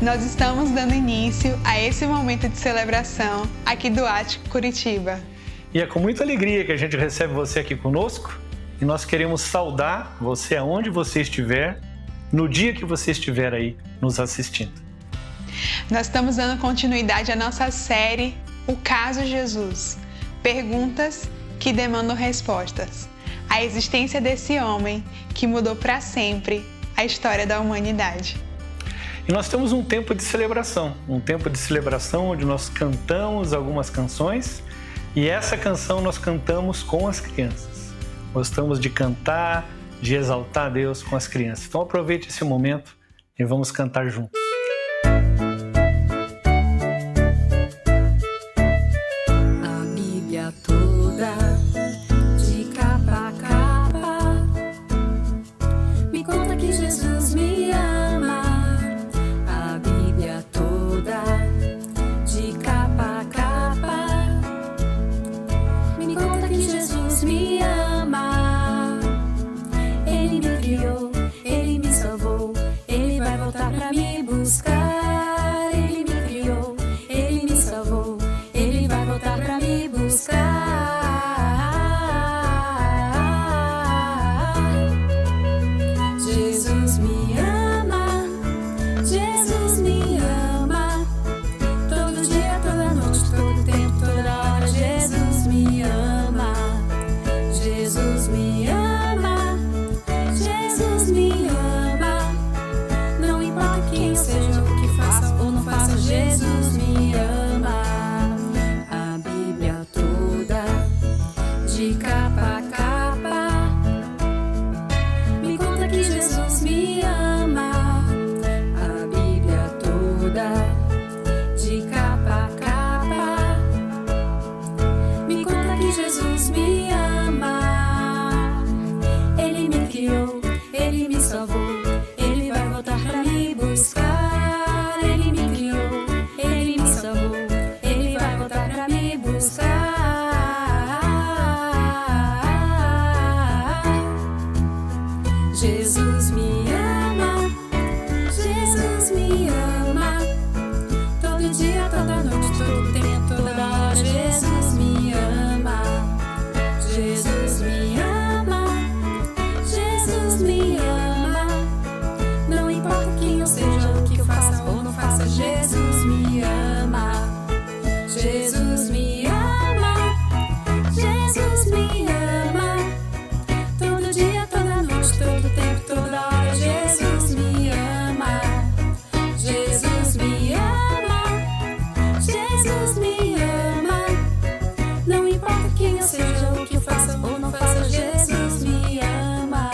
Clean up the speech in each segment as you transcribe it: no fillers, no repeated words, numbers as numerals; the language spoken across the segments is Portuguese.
Nós estamos dando início a esse momento de celebração aqui do Ático Curitiba. E é com muita alegria que a gente recebe você aqui conosco e nós queremos saudar você aonde você estiver, no dia que você estiver aí nos assistindo. Nós estamos dando continuidade à nossa série O Caso Jesus. Perguntas que demandam respostas. A existência desse homem que mudou para sempre a história da humanidade. E nós temos um tempo de celebração onde nós cantamos algumas canções e essa canção nós cantamos com as crianças. Gostamos de cantar, de exaltar a Deus com as crianças. Então aproveite esse momento e vamos cantar juntos. A Bíblia toda, de capa a capa, me conta que Jesus me ama. A Bíblia toda, de capa a capa, me conta que Jesus me ama. Ele me criou, ele me salvou, ele vai voltar pra me buscar. Ele me criou, ele me salvou, ele vai voltar pra me buscar. Jesus me ama, Jesus me ama. Todo dia, toda noite, todo tempo, toda hora. Jesus me ama, Jesus me ama, Jesus me ama. Não importa quem eu seja, o que faça ou não faça, Jesus me ama. A Bíblia toda, de capa a capa, me conta que Jesus me ama. A Bíblia toda, de capa a capa, me conta que Jesus me ama. Ele me criou, ele me salvou, ele vai voltar pra me buscar. Ele me criou, ele me salvou, ele vai voltar pra me buscar. Jesus me ama, Jesus me ama. Todo dia, toda noite, todo tempo, toda hora. Jesus me ama, Jesus me ama, Jesus me ama. Não importa quem eu seja, o que eu faça ou não faça, Jesus me ama, Jesus me ama, Jesus me ama. Todo dia, toda noite, todo tempo, toda hora. Jesus me ama, Jesus me ama, Jesus me ama. Não importa quem eu seja, o que eu faça ou não faça, Jesus me ama.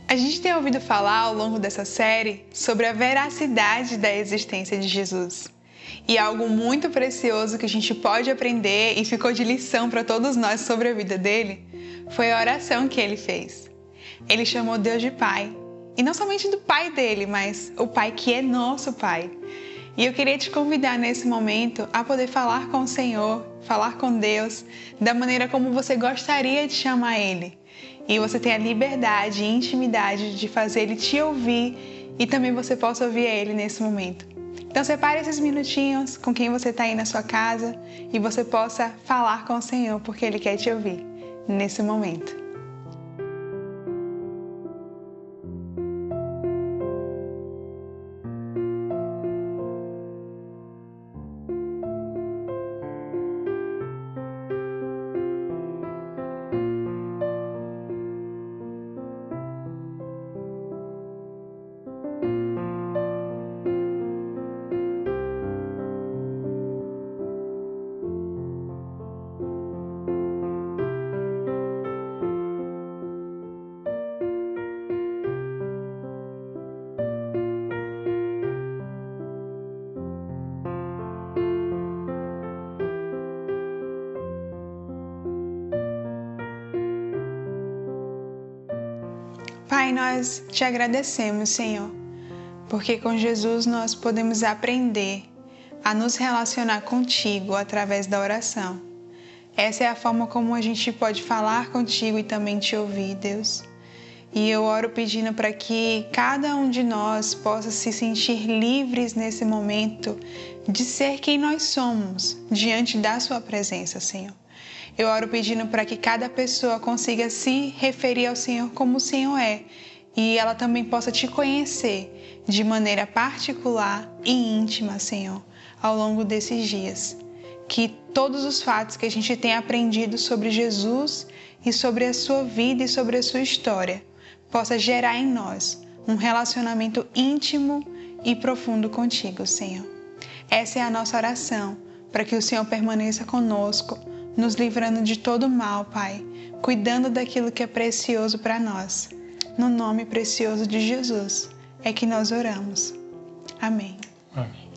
A gente tem ouvido falar ao longo dessa série sobre a veracidade da existência de Jesus. E algo muito precioso que a gente pode aprender e ficou de lição para todos nós sobre a vida dele foi a oração que ele fez. Ele chamou Deus de Pai. E não somente do Pai dele, mas o Pai que é nosso Pai. E eu queria te convidar nesse momento a poder falar com o Senhor, falar com Deus, da maneira como você gostaria de chamar Ele. E você tem a liberdade e intimidade de fazer Ele te ouvir e também você possa ouvir Ele nesse momento. Então separe esses minutinhos com quem você está aí na sua casa e você possa falar com o Senhor, porque Ele quer te ouvir nesse momento. Pai, nós te agradecemos, Senhor, porque com Jesus nós podemos aprender a nos relacionar contigo através da oração. Essa é a forma como a gente pode falar contigo e também te ouvir, Deus. E eu oro pedindo para que cada um de nós possa se sentir livres nesse momento de ser quem nós somos diante da sua presença, Senhor. Eu oro pedindo para que cada pessoa consiga se referir ao Senhor como o Senhor é e ela também possa te conhecer de maneira particular e íntima, Senhor, ao longo desses dias. Que todos os fatos que a gente tem aprendido sobre Jesus e sobre a sua vida e sobre a sua história possa gerar em nós um relacionamento íntimo e profundo contigo, Senhor. Essa é a nossa oração, para que o Senhor permaneça conosco, nos livrando de todo mal, Pai, cuidando daquilo que é precioso para nós. No nome precioso de Jesus é que nós oramos. Amém. Amém.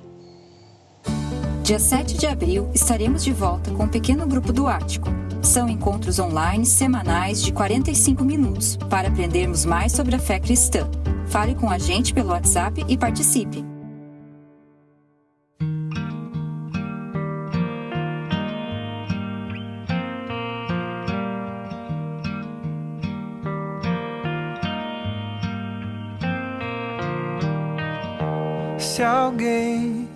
Dia 7 de abril, estaremos de volta com um pequeno grupo do Ático. São encontros online semanais de 45 minutos para aprendermos mais sobre a fé cristã. Fale com a gente pelo WhatsApp e participe. Se alguém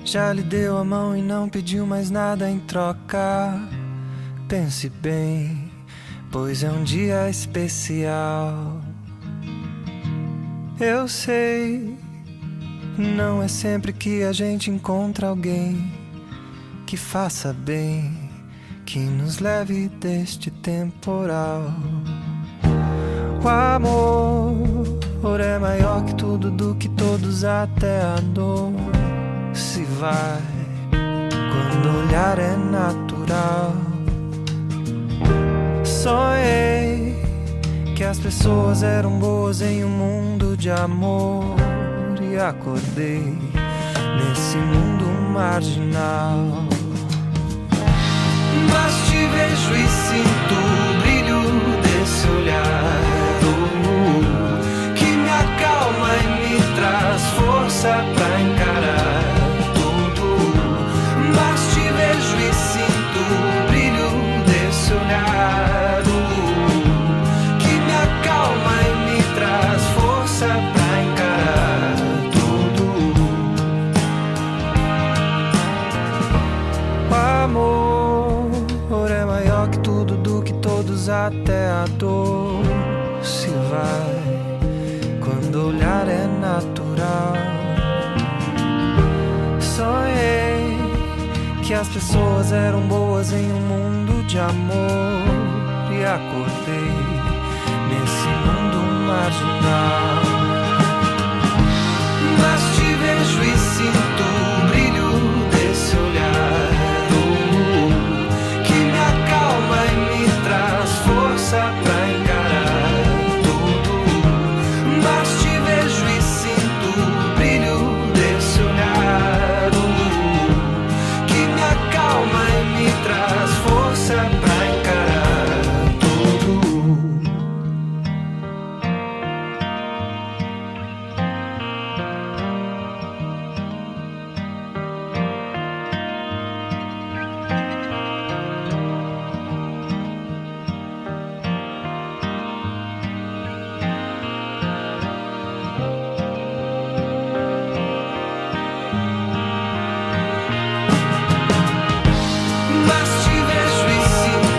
já lhe deu a mão e não pediu mais nada em troca, pense bem, pois é um dia especial. Eu sei, não é sempre que a gente encontra alguém que faça bem, que nos leve deste temporal. O amor é maior que tudo, do que todos, até a dor se vai quando o olhar é natural. Sonhei que as pessoas eram boas em um mundo de amor e acordei nesse mundo marginal. Mas te vejo e sinto o brilho desse olhar, que me acalma e me traz força pra encarar tudo. Mas te vejo e sinto o brilho desse olhar, que me acalma e me traz força pra encarar tudo. O amor é maior que tudo, do que todos, até a dor se vai quando o olhar é natural. Sonhei que as pessoas eram boas em um mundo de amor e acordei nesse mundo marginal. Mas te vejo e sinto o brilho desse olhar, que me acalma e me traz força pra encarar tudo. Mas te vejo e sinto o brilho desse olhar, que me acalma e me traz força pra encarar tudo. Mas te vejo e sinto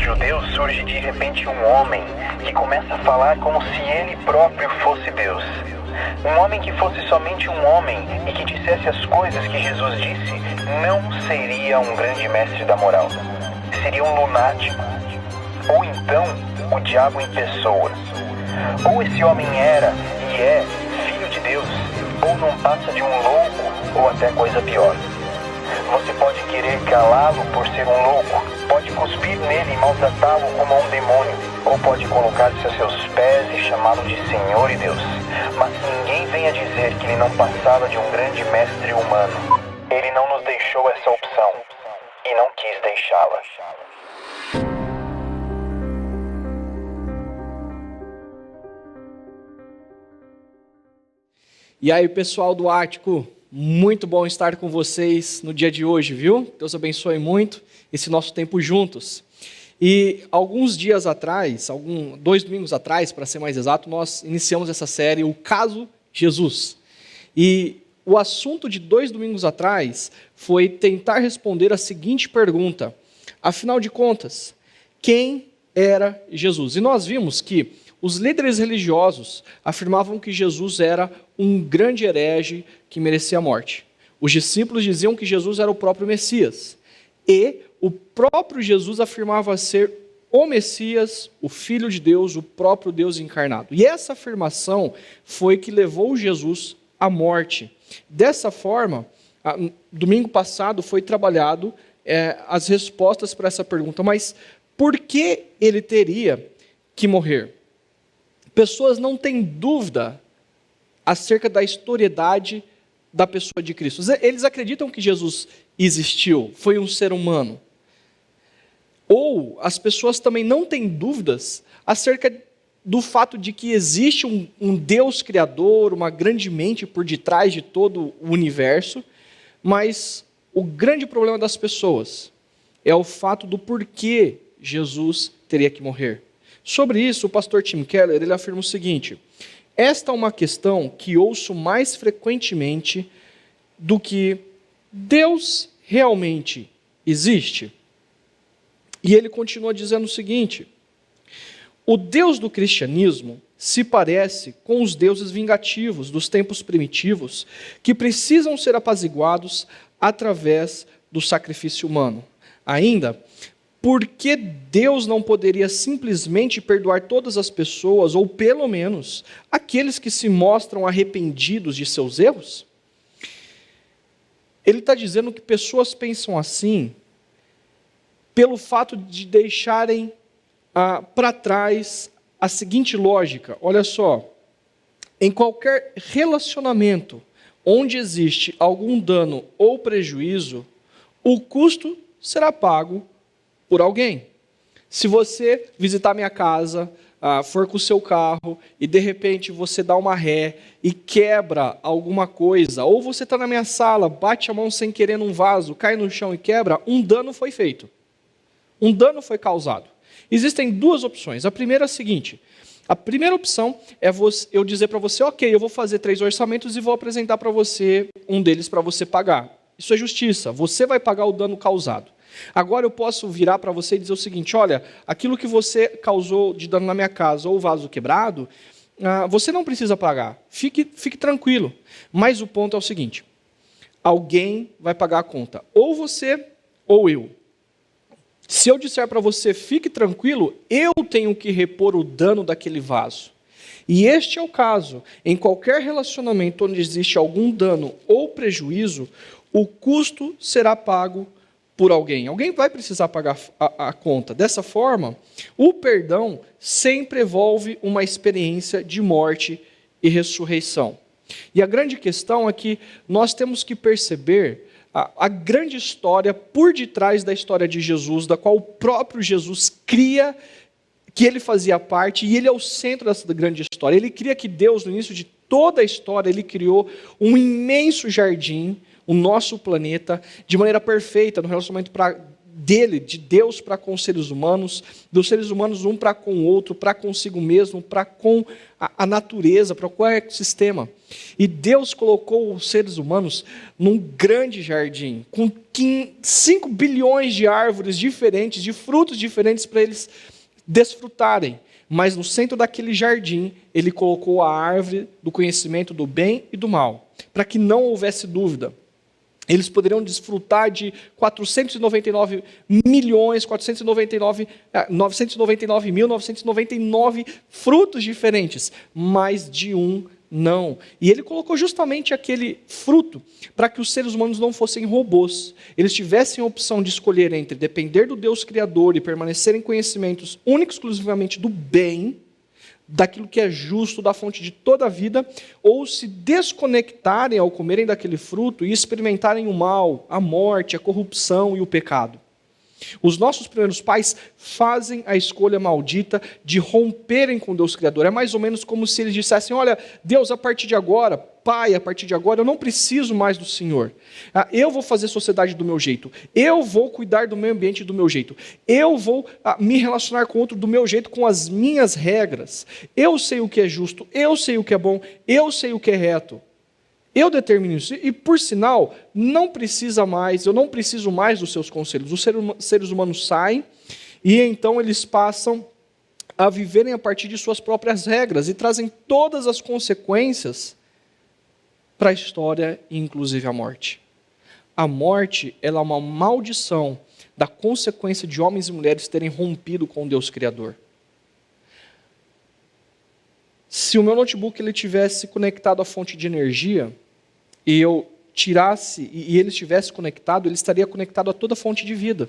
judeus surge de repente um homem que começa a falar como se ele próprio fosse Deus. Um homem que fosse somente um homem e que dissesse as coisas que Jesus disse, não seria um grande mestre da moral. Seria um lunático. Ou então, o diabo em pessoa. Ou esse homem era e é filho de Deus, ou não passa de um louco, ou até coisa pior. Você pode querer calá-lo por ser um louco, pode cuspir nele e maltratá-lo como um demônio, ou pode colocar-se a seus pés e chamá-lo de Senhor e Deus. Mas ninguém venha dizer que ele não passava de um grande mestre humano. Ele não nos deixou essa opção, e não quis deixá-la. E aí, pessoal do Ático, muito bom estar com vocês no dia de hoje, viu? Deus abençoe muito esse nosso tempo juntos. E alguns dias atrás, 2 domingos atrás, para ser mais exato, nós iniciamos essa série, O Caso Jesus. E o assunto de 2 domingos atrás foi tentar responder a seguinte pergunta: afinal de contas, quem era Jesus? E nós vimos que os líderes religiosos afirmavam que Jesus era um grande herege que merecia a morte. Os discípulos diziam que Jesus era o próprio Messias. E o próprio Jesus afirmava ser o Messias, o Filho de Deus, o próprio Deus encarnado. E essa afirmação foi que levou Jesus à morte. Dessa forma, domingo passado foi trabalhado as respostas para essa pergunta. Mas por que ele teria que morrer? Pessoas não têm dúvida acerca da historiedade da pessoa de Cristo. Eles acreditam que Jesus existiu, foi um ser humano. Ou as pessoas também não têm dúvidas acerca do fato de que existe um Deus criador, uma grande mente por detrás de todo o universo, mas o grande problema das pessoas é o fato do porquê Jesus teria que morrer. Sobre isso, o pastor Tim Keller ele afirma o seguinte: esta é uma questão que ouço mais frequentemente do que Deus realmente existe. E ele continua dizendo o seguinte: o Deus do cristianismo se parece com os deuses vingativos dos tempos primitivos que precisam ser apaziguados através do sacrifício humano. Ainda, por que Deus não poderia simplesmente perdoar todas as pessoas, ou pelo menos aqueles que se mostram arrependidos de seus erros? Ele está dizendo que pessoas pensam assim pelo fato de deixarem para trás a seguinte lógica. Olha só, em qualquer relacionamento onde existe algum dano ou prejuízo, o custo será pago por alguém. Se você visitar minha casa, for com o seu carro e de repente você dá uma ré e quebra alguma coisa, ou você está na minha sala, bate a mão sem querer num vaso, cai no chão e quebra, um dano foi feito. Um dano foi causado. Existem 2 opções. A primeira é a seguinte: a primeira opção é eu dizer para você, ok, eu vou fazer 3 orçamentos e vou apresentar para você um deles para você pagar. Isso é justiça, você vai pagar o dano causado. Agora eu posso virar para você e dizer o seguinte: olha, aquilo que você causou de dano na minha casa ou o vaso quebrado, você não precisa pagar, fique tranquilo. Mas o ponto é o seguinte: alguém vai pagar a conta, ou você ou eu. Se eu disser para você, fique tranquilo, eu tenho que repor o dano daquele vaso. E este é o caso. Em qualquer relacionamento onde existe algum dano ou prejuízo, o custo será pago por alguém. Alguém vai precisar pagar a conta. Dessa forma, o perdão sempre envolve uma experiência de morte e ressurreição. E a grande questão é que nós temos que perceber a grande história por detrás da história de Jesus, da qual o próprio Jesus cria, que ele fazia parte, e ele é o centro dessa grande história. Ele cria que Deus, no início de toda a história, ele criou um imenso jardim, o nosso planeta, de maneira perfeita, no relacionamento dele, de Deus para com os seres humanos, dos seres humanos um para com o outro, para consigo mesmo, para com a natureza, para com o ecossistema. E Deus colocou os seres humanos num grande jardim, com 5 bilhões de árvores diferentes, de frutos diferentes para eles desfrutarem. Mas no centro daquele jardim, ele colocou a árvore do conhecimento do bem e do mal, para que não houvesse dúvida. Eles poderiam desfrutar de 999.999 frutos diferentes, mas de um não. E ele colocou justamente aquele fruto para que os seres humanos não fossem robôs. Eles tivessem a opção de escolher entre depender do Deus Criador e permanecer em conhecimentos únicos exclusivamente do bem, daquilo que é justo, da fonte de toda a vida, ou se desconectarem ao comerem daquele fruto e experimentarem o mal, a morte, a corrupção e o pecado. Os nossos primeiros pais fazem a escolha maldita de romperem com Deus Criador. É mais ou menos como se eles dissessem: olha, Deus, a partir de agora, Pai, a partir de agora eu não preciso mais do Senhor. Eu vou fazer sociedade do meu jeito. Eu vou cuidar do meio ambiente do meu jeito. Eu vou me relacionar com outro do meu jeito, com as minhas regras. Eu sei o que é justo, eu sei o que é bom, eu sei o que é reto. Eu determino isso. E, por sinal, não precisa mais, eu não preciso mais dos seus conselhos. Os seres humanos saem e então eles passam a viverem a partir de suas próprias regras e trazem todas as consequências para a história, inclusive a morte. A morte, ela é uma maldição da consequência de homens e mulheres terem rompido com Deus Criador. Se o meu notebook ele tivesse conectado à fonte de energia e eu tirasse e ele estivesse conectado, ele estaria conectado a toda fonte de vida,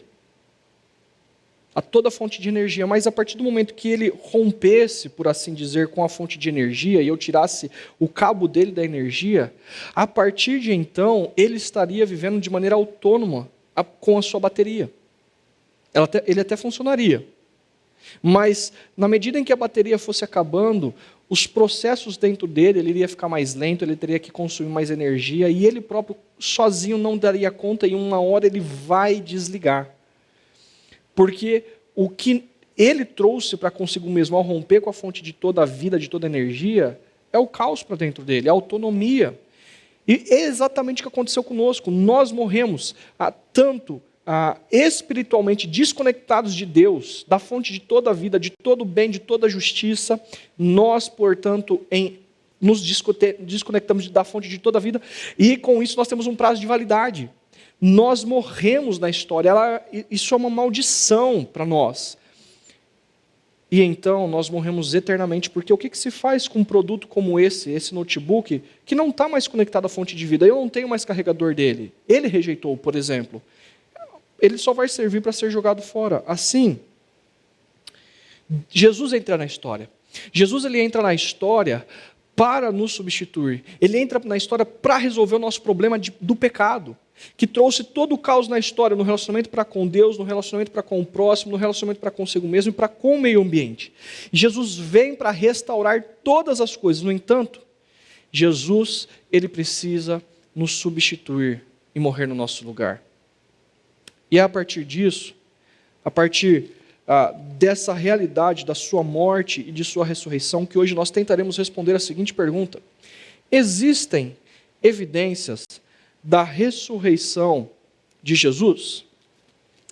a toda fonte de energia. Mas a partir do momento que ele rompesse, por assim dizer, com a fonte de energia e eu tirasse o cabo dele da energia, a partir de então ele estaria vivendo de maneira autônoma com a sua bateria. Ele até funcionaria. Mas, na medida em que a bateria fosse acabando, os processos dentro dele, ele iria ficar mais lento, ele teria que consumir mais energia, e ele próprio, sozinho, não daria conta, e uma hora ele vai desligar. Porque o que ele trouxe para consigo mesmo, ao romper com a fonte de toda a vida, de toda a energia, é o caos para dentro dele, a autonomia. E é exatamente o que aconteceu conosco. Nós morremos tanto espiritualmente desconectados de Deus, da fonte de toda a vida, de todo o bem, de toda a justiça. Nós, portanto, nos desconectamos da fonte de toda a vida, e com isso nós temos um prazo de validade. Nós morremos na história, isso é uma maldição para nós. E então nós morremos eternamente, porque o que se faz com um produto como esse notebook, que não está mais conectado à fonte de vida? Eu não tenho mais carregador dele. Ele rejeitou, por exemplo. Ele só vai servir para ser jogado fora. Assim, Jesus entra na história. Jesus ele entra na história para nos substituir. Ele entra na história para resolver o nosso problema do pecado, que trouxe todo o caos na história, no relacionamento para com Deus, no relacionamento para com o próximo, no relacionamento para consigo mesmo e para com o meio ambiente. E Jesus vem para restaurar todas as coisas. No entanto, Jesus ele precisa nos substituir e morrer no nosso lugar. E é a partir disso, a partir dessa realidade da sua morte e de sua ressurreição, que hoje nós tentaremos responder a seguinte pergunta: existem evidências da ressurreição de Jesus?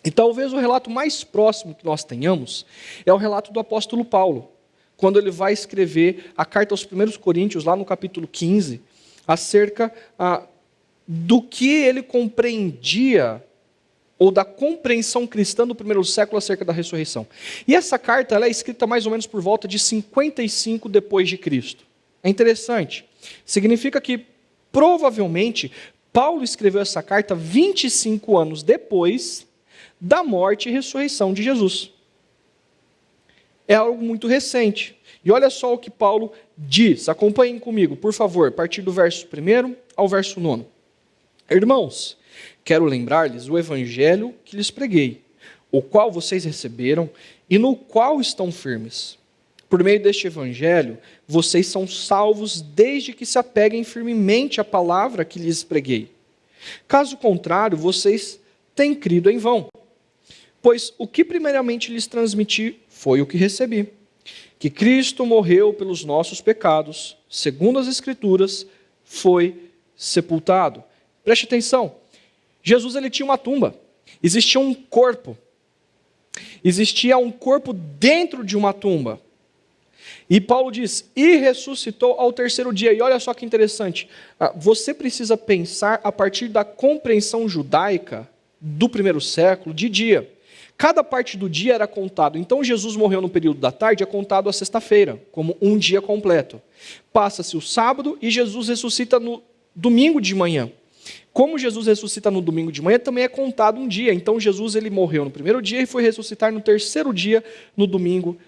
E talvez o relato mais próximo que nós tenhamos é o relato do apóstolo Paulo, quando ele vai escrever a carta aos 1 Coríntios, lá no capítulo 15, acerca do que ele compreendia, ou da compreensão cristã do primeiro século acerca da ressurreição. E essa carta ela é escrita mais ou menos por volta de 55 depois de Cristo. É interessante. Significa que, provavelmente, Paulo escreveu essa carta 25 anos depois da morte e ressurreição de Jesus. É algo muito recente. E olha só o que Paulo diz. Acompanhem comigo, por favor, a partir do verso 1 ao verso 9. Irmãos, quero lembrar-lhes o evangelho que lhes preguei, o qual vocês receberam e no qual estão firmes. Por meio deste evangelho, vocês são salvos desde que se apeguem firmemente à palavra que lhes preguei. Caso contrário, vocês têm crido em vão. Pois o que primeiramente lhes transmiti foi o que recebi, que Cristo morreu pelos nossos pecados, segundo as Escrituras, foi sepultado. Preste atenção, Jesus ele tinha uma tumba, existia um corpo dentro de uma tumba. E Paulo diz, e ressuscitou ao terceiro dia. E olha só que interessante, você precisa pensar a partir da compreensão judaica do primeiro século de dia. Cada parte do dia era contado. Então Jesus morreu no período da tarde, é contado a sexta-feira, como um dia completo. Passa-se o sábado e Jesus ressuscita no domingo de manhã. Como Jesus ressuscita no domingo de manhã, também é contado um dia. Então Jesus ele morreu no primeiro dia e foi ressuscitar no terceiro dia, no domingo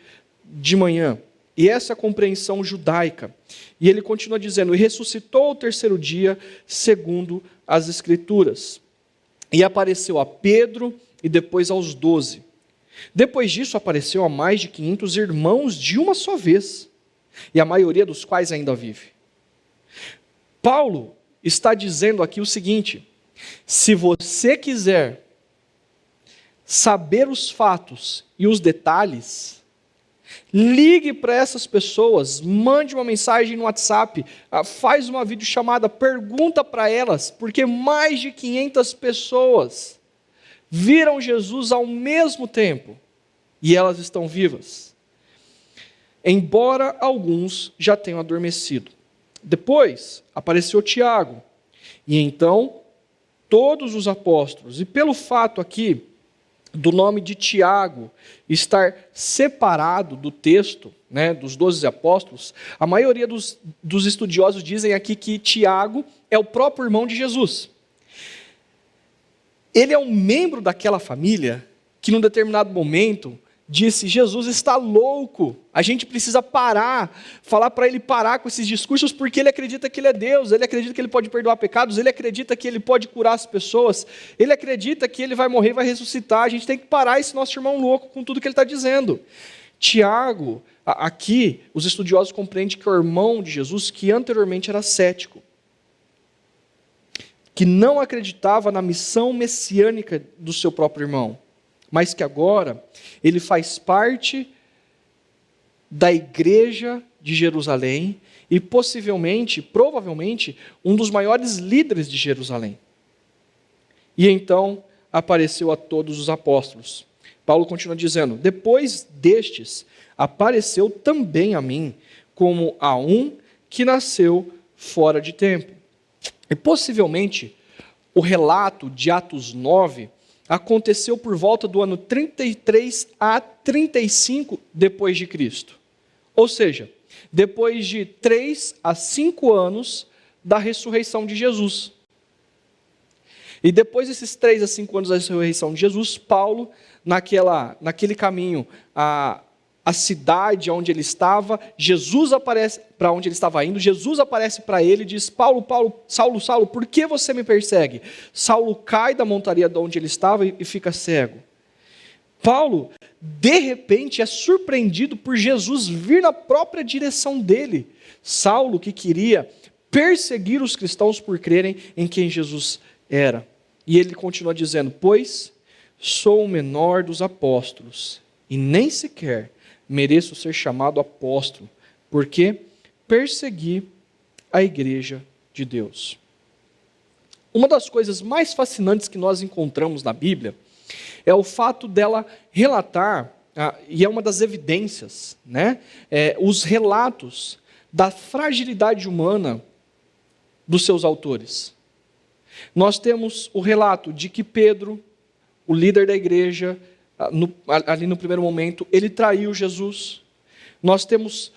de manhã. E essa é a compreensão judaica. E ele continua dizendo, e ressuscitou ao terceiro dia, segundo as Escrituras. E apareceu a Pedro e depois aos 12. Depois disso apareceu a mais de 500 irmãos de uma só vez, e a maioria dos quais ainda vive. Paulo está dizendo aqui o seguinte, se você quiser saber os fatos e os detalhes, ligue para essas pessoas, mande uma mensagem no WhatsApp, faz uma videochamada, pergunta para elas, porque mais de 500 pessoas viram Jesus ao mesmo tempo e elas estão vivas, embora alguns já tenham adormecido. Depois apareceu Tiago, e então todos os apóstolos, e pelo fato aqui do nome de Tiago estar separado do texto, dos 12 apóstolos, a maioria dos estudiosos dizem aqui que Tiago é o próprio irmão de Jesus. Ele é um membro daquela família que, num determinado momento, disse, Jesus está louco, a gente precisa parar, falar para ele parar com esses discursos, porque ele acredita que ele é Deus, ele acredita que ele pode perdoar pecados, ele acredita que ele pode curar as pessoas, ele acredita que ele vai morrer e vai ressuscitar, a gente tem que parar esse nosso irmão louco com tudo que ele está dizendo. Tiago, aqui, os estudiosos compreendem que é o irmão de Jesus, que anteriormente era cético, que não acreditava na missão messiânica do seu próprio irmão, mas que agora ele faz parte da igreja de Jerusalém e provavelmente, um dos maiores líderes de Jerusalém. E então apareceu a todos os apóstolos. Paulo continua dizendo, depois destes, apareceu também a mim, como a um que nasceu fora de tempo. E possivelmente, o relato de Atos 9 aconteceu por volta do ano 33 a 35 depois de Cristo. Ou seja, depois de 3 a 5 anos da ressurreição de Jesus. E depois desses 3 a 5 anos da ressurreição de Jesus, Paulo, naquele caminho, a cidade onde ele estava, Jesus aparece para onde ele estava indo, Jesus aparece para ele e diz, Paulo, Saulo, por que você me persegue? Saulo cai da montaria de onde ele estava e fica cego. Paulo, de repente, é surpreendido por Jesus vir na própria direção dele. Saulo, que queria perseguir os cristãos por crerem em quem Jesus era. E ele continua dizendo, pois sou o menor dos apóstolos, e nem sequer mereço ser chamado apóstolo, porque persegui a igreja de Deus. Uma das coisas mais fascinantes que nós encontramos na Bíblia é o fato dela relatar, e é uma das evidências, os relatos da fragilidade humana dos seus autores. Nós temos o relato de que Pedro, o líder da igreja, ali no primeiro momento, ele traiu Jesus. Nós temos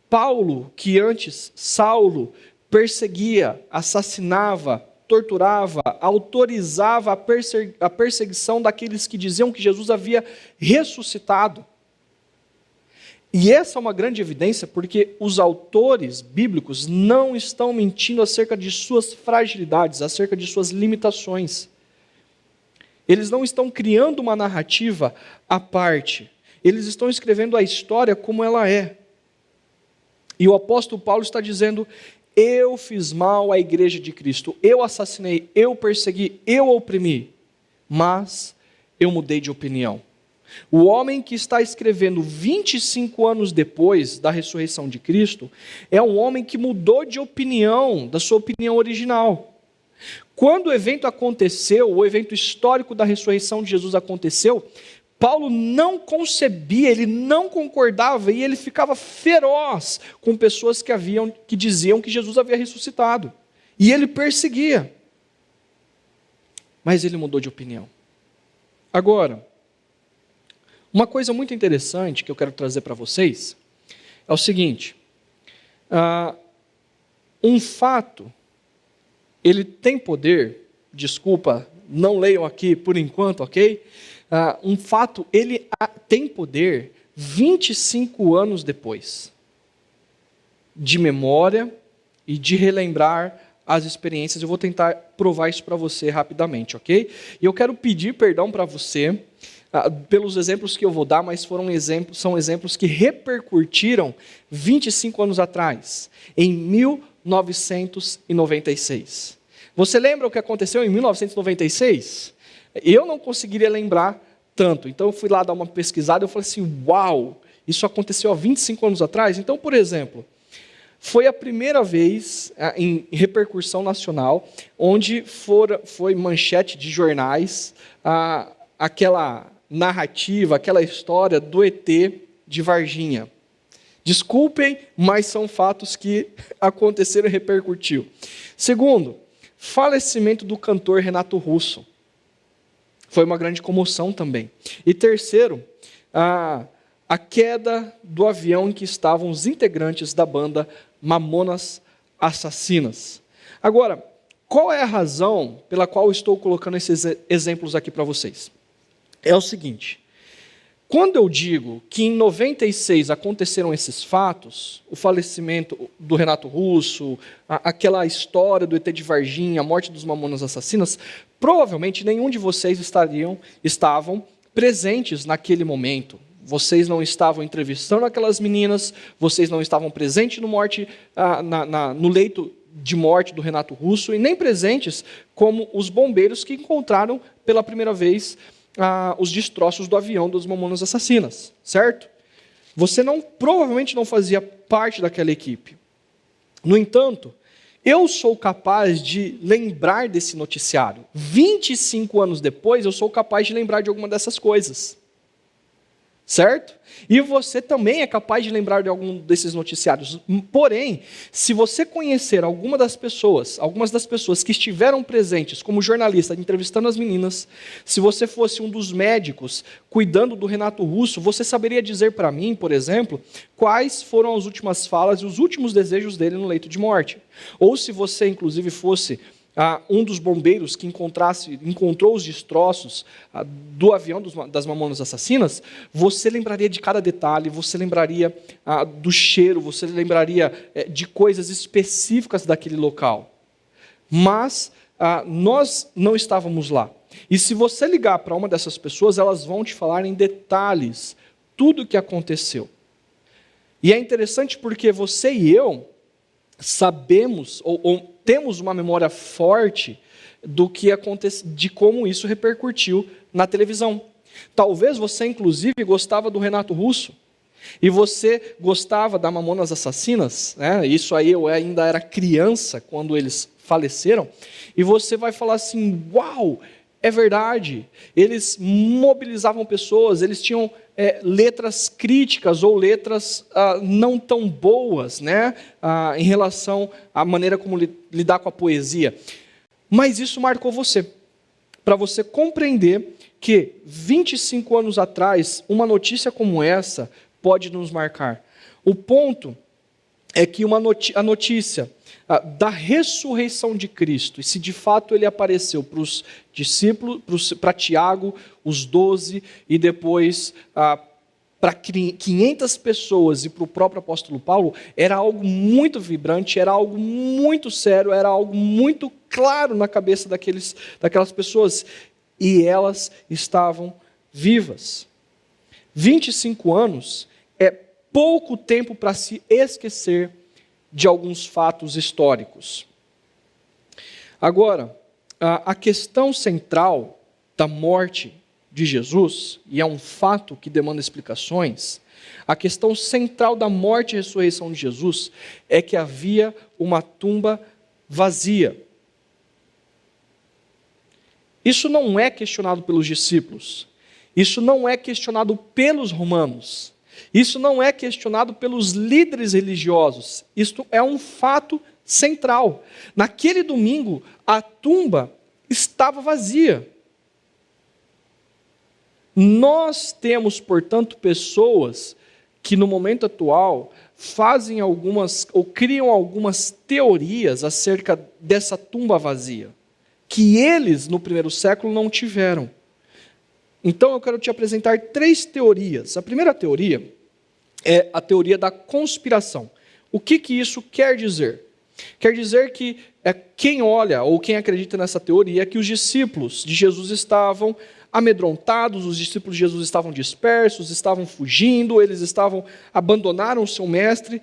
Paulo, que antes, Saulo, perseguia, assassinava, torturava, autorizava a perseguição daqueles que diziam que Jesus havia ressuscitado. E essa é uma grande evidência, porque os autores bíblicos não estão mentindo acerca de suas fragilidades, acerca de suas limitações. Eles não estão criando uma narrativa à parte. Eles estão escrevendo a história como ela é. E o apóstolo Paulo está dizendo, eu fiz mal à igreja de Cristo, eu assassinei, eu persegui, eu oprimi, mas eu mudei de opinião. O homem que está escrevendo 25 anos depois da ressurreição de Cristo é um homem que mudou de opinião, da sua opinião original. Quando o evento aconteceu, o evento histórico da ressurreição de Jesus aconteceu, Paulo não concebia, ele não concordava e ele ficava feroz com pessoas que diziam que Jesus havia ressuscitado. E ele perseguia. Mas ele mudou de opinião. Agora, uma coisa muito interessante que eu quero trazer para vocês é o seguinte: um fato, ele tem poder, desculpa, não leiam aqui por enquanto, ok? Um fato, ele tem poder 25 anos depois, de memória e de relembrar as experiências. Eu vou tentar provar isso para você rapidamente, ok? E eu quero pedir perdão para você pelos exemplos que eu vou dar, mas são exemplos que repercutiram 25 anos atrás, em 1996. Você lembra o que aconteceu em 1996? Eu não conseguiria lembrar tanto, então eu fui lá dar uma pesquisada e eu falei assim, uau, isso aconteceu há 25 anos atrás? Então, por exemplo, foi a primeira vez em repercussão nacional, onde foi manchete de jornais, aquela narrativa, aquela história do ET de Varginha. Desculpem, mas são fatos que aconteceram e repercutiu. Segundo, falecimento do cantor Renato Russo. Foi uma grande comoção também. E terceiro, a queda do avião em que estavam os integrantes da banda Mamonas Assassinas. Agora, qual é a razão pela qual eu estou colocando esses exemplos aqui para vocês? É o seguinte: quando eu digo que em 96 aconteceram esses fatos, o falecimento do Renato Russo, aquela história do ET de Varginha, a morte dos Mamonas Assassinas, provavelmente nenhum de vocês estavam presentes naquele momento. Vocês não estavam entrevistando aquelas meninas, vocês não estavam presentes no leito de morte do Renato Russo, e nem presentes como os bombeiros que encontraram pela primeira vez os destroços do avião dos Mamonas Assassinas, certo? Você provavelmente não fazia parte daquela equipe. No entanto, eu sou capaz de lembrar desse noticiário. 25 anos depois, eu sou capaz de lembrar de alguma dessas coisas. Certo? E você também é capaz de lembrar de algum desses noticiários. Porém, se você conhecer algumas das pessoas que estiveram presentes como jornalista, entrevistando as meninas, se você fosse um dos médicos cuidando do Renato Russo, você saberia dizer para mim, por exemplo, quais foram as últimas falas e os últimos desejos dele no leito de morte. Ou se você, inclusive, fosse um dos bombeiros que encontrou os destroços do avião das Mamonas Assassinas, você lembraria de cada detalhe, você lembraria do cheiro, você lembraria de coisas específicas daquele local. Mas nós não estávamos lá. E se você ligar para uma dessas pessoas, elas vão te falar em detalhes tudo o que aconteceu. E é interessante porque você e eu sabemos, ou temos uma memória forte do que aconteceu, de como isso repercutiu na televisão. Talvez você, inclusive, gostava do Renato Russo, e você gostava da Mamonas Assassinas, né? Isso aí eu ainda era criança quando eles faleceram, e você vai falar assim, uau, é verdade, eles mobilizavam pessoas, eles tinham letras críticas ou letras não tão boas, né, em relação à maneira como lidar com a poesia. Mas isso marcou você, para você compreender que 25 anos atrás, uma notícia como essa pode nos marcar. O ponto é que a notícia da ressurreição de Cristo, e se de fato ele apareceu para os discípulos, para Tiago, os 12, e depois para 500 pessoas e para o próprio apóstolo Paulo, era algo muito vibrante, era algo muito sério, era algo muito claro na cabeça daquelas pessoas, e elas estavam vivas. 25 anos é pouco tempo para se esquecer de alguns fatos históricos. Agora, a questão central da morte de Jesus, e é um fato que demanda explicações, a questão central da morte e ressurreição de Jesus é que havia uma tumba vazia. Isso não é questionado pelos discípulos, isso não é questionado pelos romanos, isso não é questionado pelos líderes religiosos, isto é um fato central. Naquele domingo, a tumba estava vazia. Nós temos, portanto, pessoas que no momento atual fazem algumas ou criam algumas teorias acerca dessa tumba vazia, que eles no primeiro século não tiveram. Então eu quero te apresentar 3 teorias. A primeira teoria é a teoria da conspiração. O que isso quer dizer? Quer dizer que quem olha ou quem acredita nessa teoria é que os discípulos de Jesus estavam amedrontados, os discípulos de Jesus estavam dispersos, estavam fugindo, eles abandonaram o seu mestre.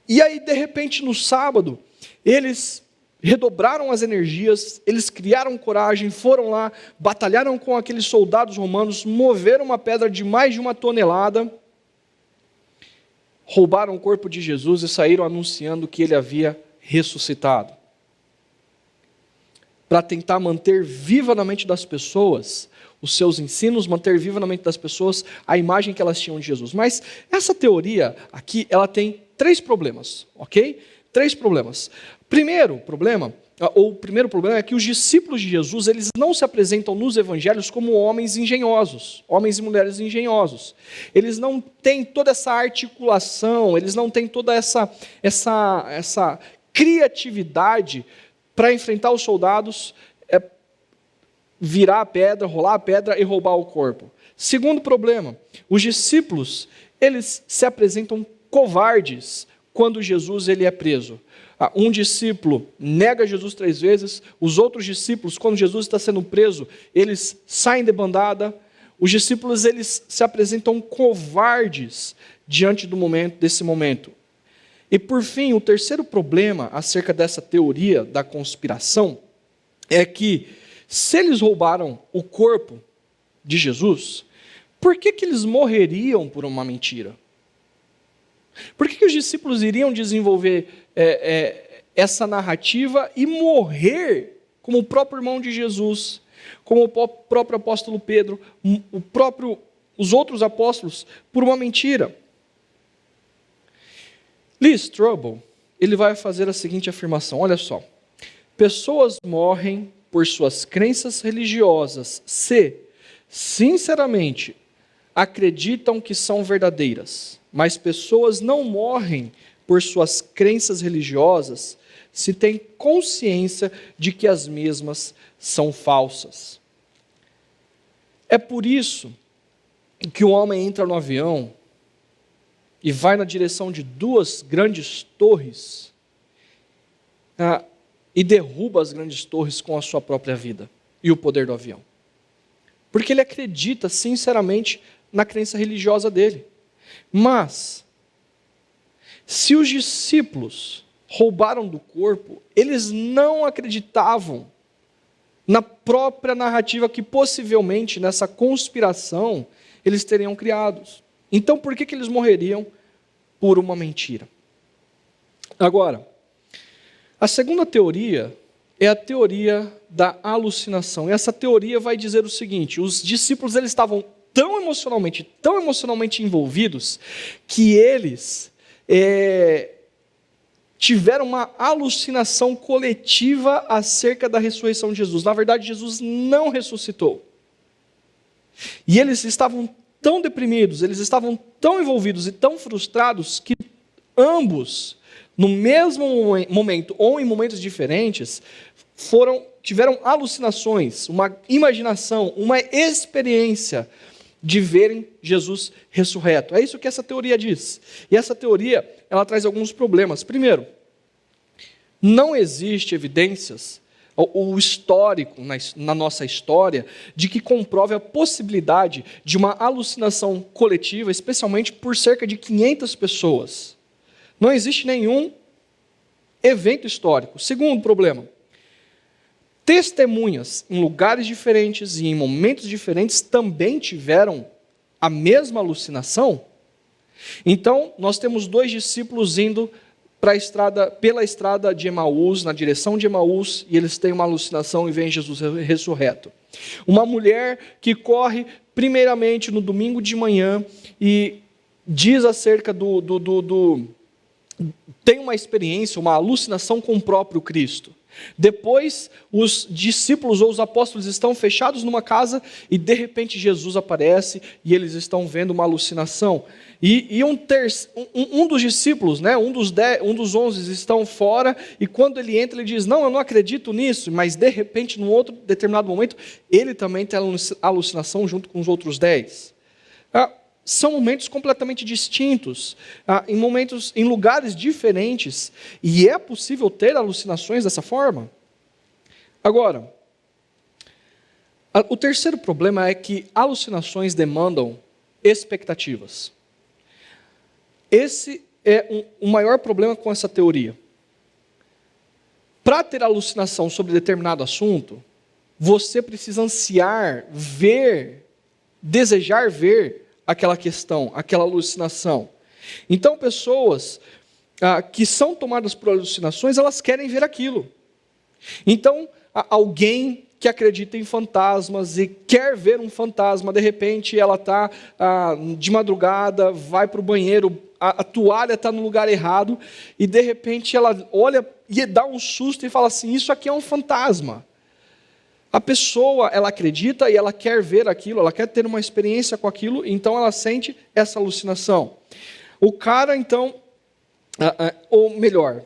E aí, de repente, no sábado, eles redobraram as energias, eles criaram coragem, foram lá, batalharam com aqueles soldados romanos, moveram uma pedra de mais de 1 tonelada, roubaram o corpo de Jesus e saíram anunciando que ele havia ressuscitado. Para tentar manter viva na mente das pessoas os seus ensinos, manter viva na mente das pessoas a imagem que elas tinham de Jesus. Mas essa teoria aqui, ela tem 3 problemas, ok? 3 problemas. O primeiro problema é que os discípulos de Jesus, eles não se apresentam nos evangelhos como homens engenhosos, homens e mulheres engenhosos. Eles não têm toda essa articulação, eles não têm toda essa criatividade para enfrentar os soldados, virar a pedra, rolar a pedra e roubar o corpo. Segundo problema, os discípulos, eles se apresentam covardes quando Jesus ele é preso. Um discípulo nega Jesus 3 vezes, os outros discípulos, quando Jesus está sendo preso, eles saem de bandada. Os discípulos, eles se apresentam covardes diante desse momento. E por fim, o terceiro problema acerca dessa teoria da conspiração é que, se eles roubaram o corpo de Jesus, por que eles morreriam por uma mentira? Por que os discípulos iriam desenvolver essa narrativa e morrer como o próprio irmão de Jesus, como o próprio apóstolo Pedro, os outros apóstolos, por uma mentira? Lee Strobel, ele vai fazer a seguinte afirmação, olha só. Pessoas morrem por suas crenças religiosas se, sinceramente, acreditam que são verdadeiras, mas pessoas não morrem por suas crenças religiosas se têm consciência de que as mesmas são falsas. É por isso que o homem entra no avião e vai na direção de 2 grandes torres e derruba as grandes torres com a sua própria vida e o poder do avião. Porque ele acredita sinceramente na crença religiosa dele. Mas, se os discípulos roubaram do corpo, eles não acreditavam na própria narrativa que possivelmente nessa conspiração eles teriam criados. Então, por que eles morreriam por uma mentira? Agora, a segunda teoria é a teoria da alucinação. E essa teoria vai dizer o seguinte: os discípulos eles estavam tão emocionalmente envolvidos, que eles tiveram uma alucinação coletiva acerca da ressurreição de Jesus. Na verdade, Jesus não ressuscitou. E eles estavam tão deprimidos, eles estavam tão envolvidos e tão frustrados que ambos, no mesmo momento ou em momentos diferentes, tiveram alucinações, uma imaginação, uma experiência de verem Jesus ressurreto. É isso que essa teoria diz. E essa teoria, ela traz alguns problemas. Primeiro, não existe evidências ou histórico na nossa história de que comprove a possibilidade de uma alucinação coletiva, especialmente por cerca de 500 pessoas. Não existe nenhum evento histórico. Segundo problema, testemunhas em lugares diferentes e em momentos diferentes também tiveram a mesma alucinação? Então, nós temos 2 discípulos indo pela estrada de Emaús, na direção de Emaús, e eles têm uma alucinação e vem Jesus ressurreto. Uma mulher que corre primeiramente no domingo de manhã e diz acerca tem uma experiência, uma alucinação com o próprio Cristo. Depois, os discípulos ou os apóstolos estão fechados numa casa e de repente Jesus aparece e eles estão vendo uma alucinação. E um dos discípulos, né, um dos 11 estão fora, e quando ele entra, ele diz, não, eu não acredito nisso, mas de repente, num outro determinado momento, ele também tem alucinação junto com os outros 10. São momentos completamente distintos, em lugares diferentes, e é possível ter alucinações dessa forma? Agora, o terceiro problema é que alucinações demandam expectativas. Esse é o maior problema com essa teoria. Para ter alucinação sobre determinado assunto, você precisa ansiar, ver, desejar ver aquela questão, aquela alucinação. Então, pessoas que são tomadas por alucinações, elas querem ver aquilo. Então, alguém que acredita em fantasmas e quer ver um fantasma, de repente ela está de madrugada, vai para o banheiro, a toalha está no lugar errado, e de repente ela olha e dá um susto e fala assim, isso aqui é um fantasma. A pessoa, ela acredita e ela quer ver aquilo, ela quer ter uma experiência com aquilo, então ela sente essa alucinação. O cara, então, ou melhor,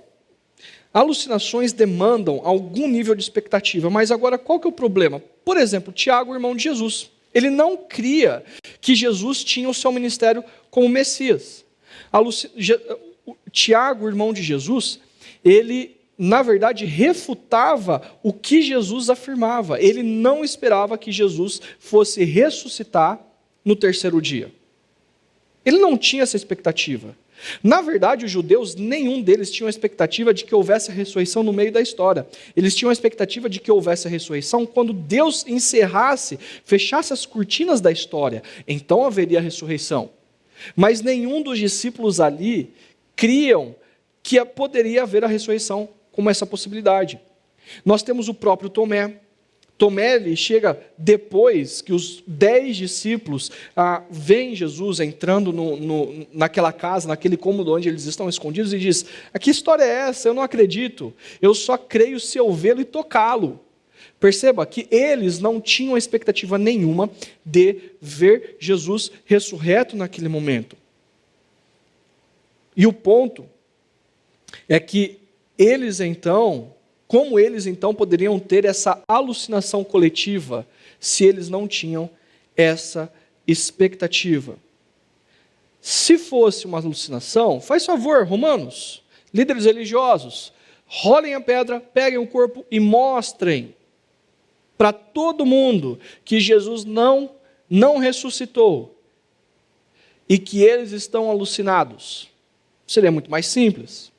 alucinações demandam algum nível de expectativa, mas agora qual que é o problema? Por exemplo, Tiago, irmão de Jesus, ele não cria que Jesus tinha o seu ministério como Messias. Tiago, irmão de Jesus, ele, na verdade, refutava o que Jesus afirmava. Ele não esperava que Jesus fosse ressuscitar no terceiro dia. Ele não tinha essa expectativa. Na verdade, os judeus, nenhum deles tinha a expectativa de que houvesse a ressurreição no meio da história. Eles tinham a expectativa de que houvesse a ressurreição quando Deus encerrasse, fechasse as cortinas da história. Então haveria a ressurreição. Mas nenhum dos discípulos ali criam que poderia haver a ressurreição como essa possibilidade. Nós temos o próprio Tomé. Tomé, ele chega depois que os 10 discípulos veem Jesus entrando naquela casa, naquele cômodo onde eles estão escondidos, e diz, que história é essa? Eu não acredito. Eu só creio se eu vê-lo e tocá-lo. Perceba que eles não tinham expectativa nenhuma de ver Jesus ressurreto naquele momento. E o ponto é que como eles então poderiam ter essa alucinação coletiva se eles não tinham essa expectativa? Se fosse uma alucinação, faz favor, romanos, líderes religiosos, rolem a pedra, peguem o corpo e mostrem para todo mundo que Jesus não ressuscitou e que eles estão alucinados. Seria muito mais simples,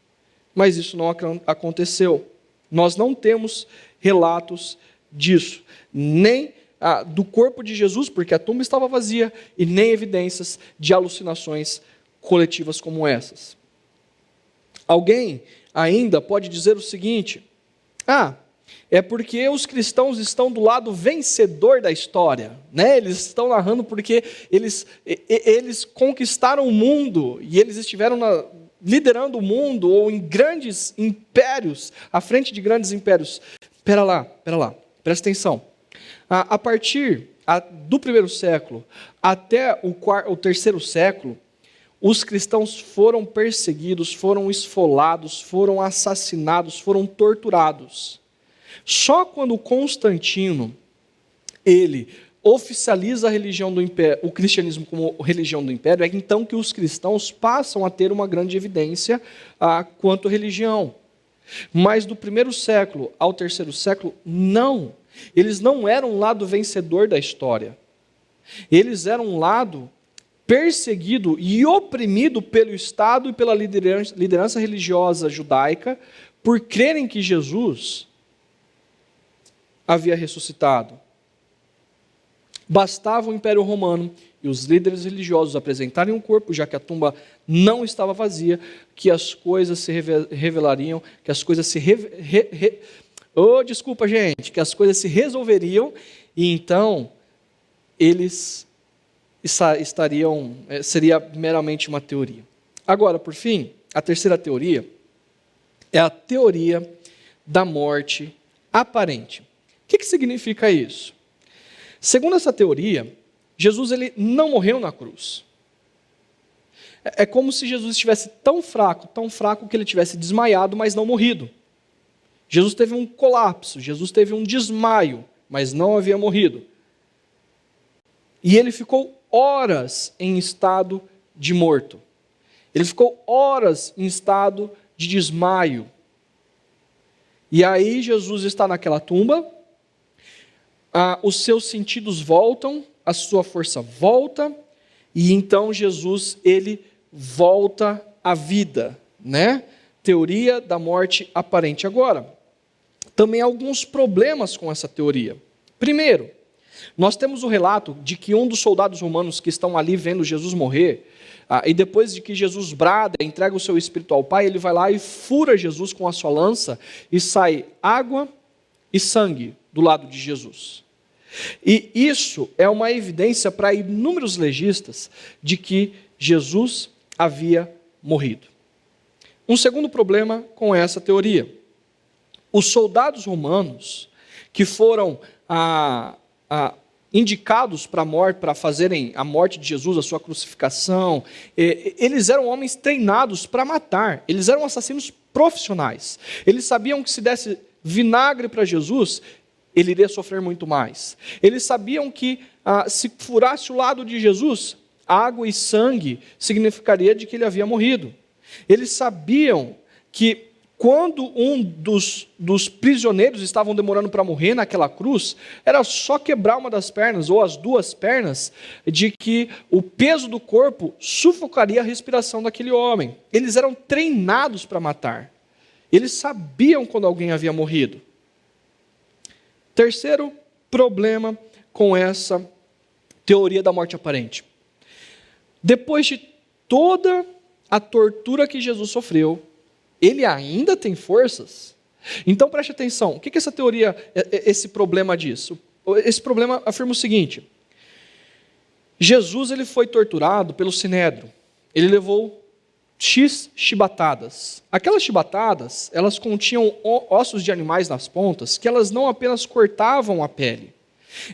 mas isso não aconteceu. Nós não temos relatos disso, nem do corpo de Jesus, porque a tumba estava vazia, e nem evidências de alucinações coletivas como essas. Alguém ainda pode dizer o seguinte, é porque os cristãos estão do lado vencedor da história, né? Eles estão narrando porque eles conquistaram o mundo, e eles estiveram liderando o mundo, ou em grandes impérios, à frente de grandes impérios. Pera lá, presta atenção. A partir do primeiro século até o terceiro século, os cristãos foram perseguidos, foram esfolados, foram assassinados, foram torturados. Só quando Constantino, ele oficializa a religião do império, o cristianismo como religião do império, é então que os cristãos passam a ter uma grande evidência quanto à religião. Mas do primeiro século ao terceiro século, não. Eles não eram um lado vencedor da história. Eles eram um lado perseguido e oprimido pelo Estado e pela liderança religiosa judaica por crerem que Jesus havia ressuscitado. Bastava o Império Romano e os líderes religiosos apresentarem um corpo, já que a tumba não estava vazia, que as coisas se revelariam, que as coisas se que as coisas se resolveriam, e então eles seria meramente uma teoria. Agora, por fim, a terceira teoria é a teoria da morte aparente. O que significa isso? Segundo essa teoria, Jesus ele não morreu na cruz. É como se Jesus estivesse tão fraco que ele tivesse desmaiado, mas não morrido. Jesus teve um colapso, Jesus teve um desmaio, mas não havia morrido. E ele ficou horas em estado de morto. Ele ficou horas em estado de desmaio. E aí Jesus está naquela tumba, os seus sentidos voltam, a sua força volta, e então Jesus, ele volta à vida, né? Teoria da morte aparente. Agora, também há alguns problemas com essa teoria. Primeiro, nós temos o relato de que um dos soldados romanos que estão ali vendo Jesus morrer, e depois de que Jesus brada, entrega o seu espírito ao Pai, ele vai lá e fura Jesus com a sua lança, e sai água e sangue do lado de Jesus. E isso é uma evidência para inúmeros legistas de que Jesus havia morrido. Um segundo problema com essa teoria. Os soldados romanos que foram indicados para a morte, para fazerem a morte de Jesus, a sua crucificação, eles eram homens treinados para matar, eles eram assassinos profissionais. Eles sabiam que se desse vinagre para Jesus, ele iria sofrer muito mais. Eles sabiam que se furasse o lado de Jesus, água e sangue significaria de que ele havia morrido. Eles sabiam que quando um dos prisioneiros estavam demorando para morrer naquela cruz, era só quebrar uma das pernas, ou as duas pernas, de que o peso do corpo sufocaria a respiração daquele homem. Eles eram treinados para matar. Eles sabiam quando alguém havia morrido. Terceiro problema com essa teoria da morte aparente. Depois de toda a tortura que Jesus sofreu, ele ainda tem forças? Então preste atenção, o que essa teoria, esse problema diz? Esse problema afirma o seguinte: Jesus ele foi torturado pelo Sinédrio, ele levou X chibatadas. Aquelas chibatadas, elas continham ossos de animais nas pontas, que elas não apenas cortavam a pele,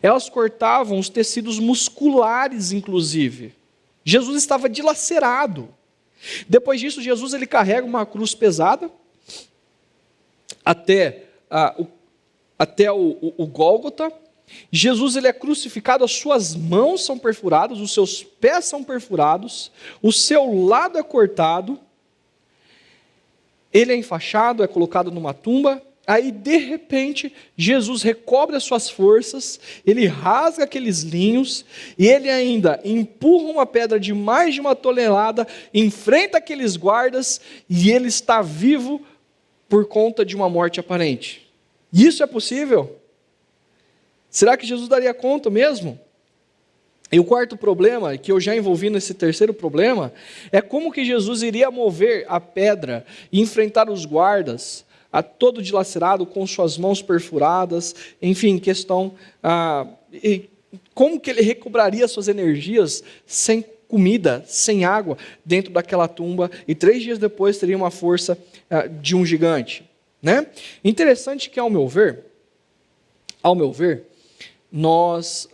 elas cortavam os tecidos musculares, inclusive. Jesus estava dilacerado. Depois disso, Jesus ele carrega uma cruz pesada até o Gólgota. Jesus ele é crucificado, as suas mãos são perfuradas, os seus pés são perfurados, o seu lado é cortado, ele é enfaixado, é colocado numa tumba. Aí, de repente, Jesus recobre as suas forças, ele rasga aqueles linhos, e ele ainda empurra uma pedra de mais de 1 tonelada, enfrenta aqueles guardas, e ele está vivo por conta de uma morte aparente. Isso é possível? Será que Jesus daria conta mesmo? E o quarto problema, que eu já envolvi nesse terceiro problema, é como que Jesus iria mover a pedra e enfrentar os guardas, todo dilacerado, com suas mãos perfuradas, enfim, questão, como que ele recobraria suas energias sem comida, sem água, dentro daquela tumba, e 3 dias depois teria uma força de um gigante, né? Interessante que, ao meu ver, nós,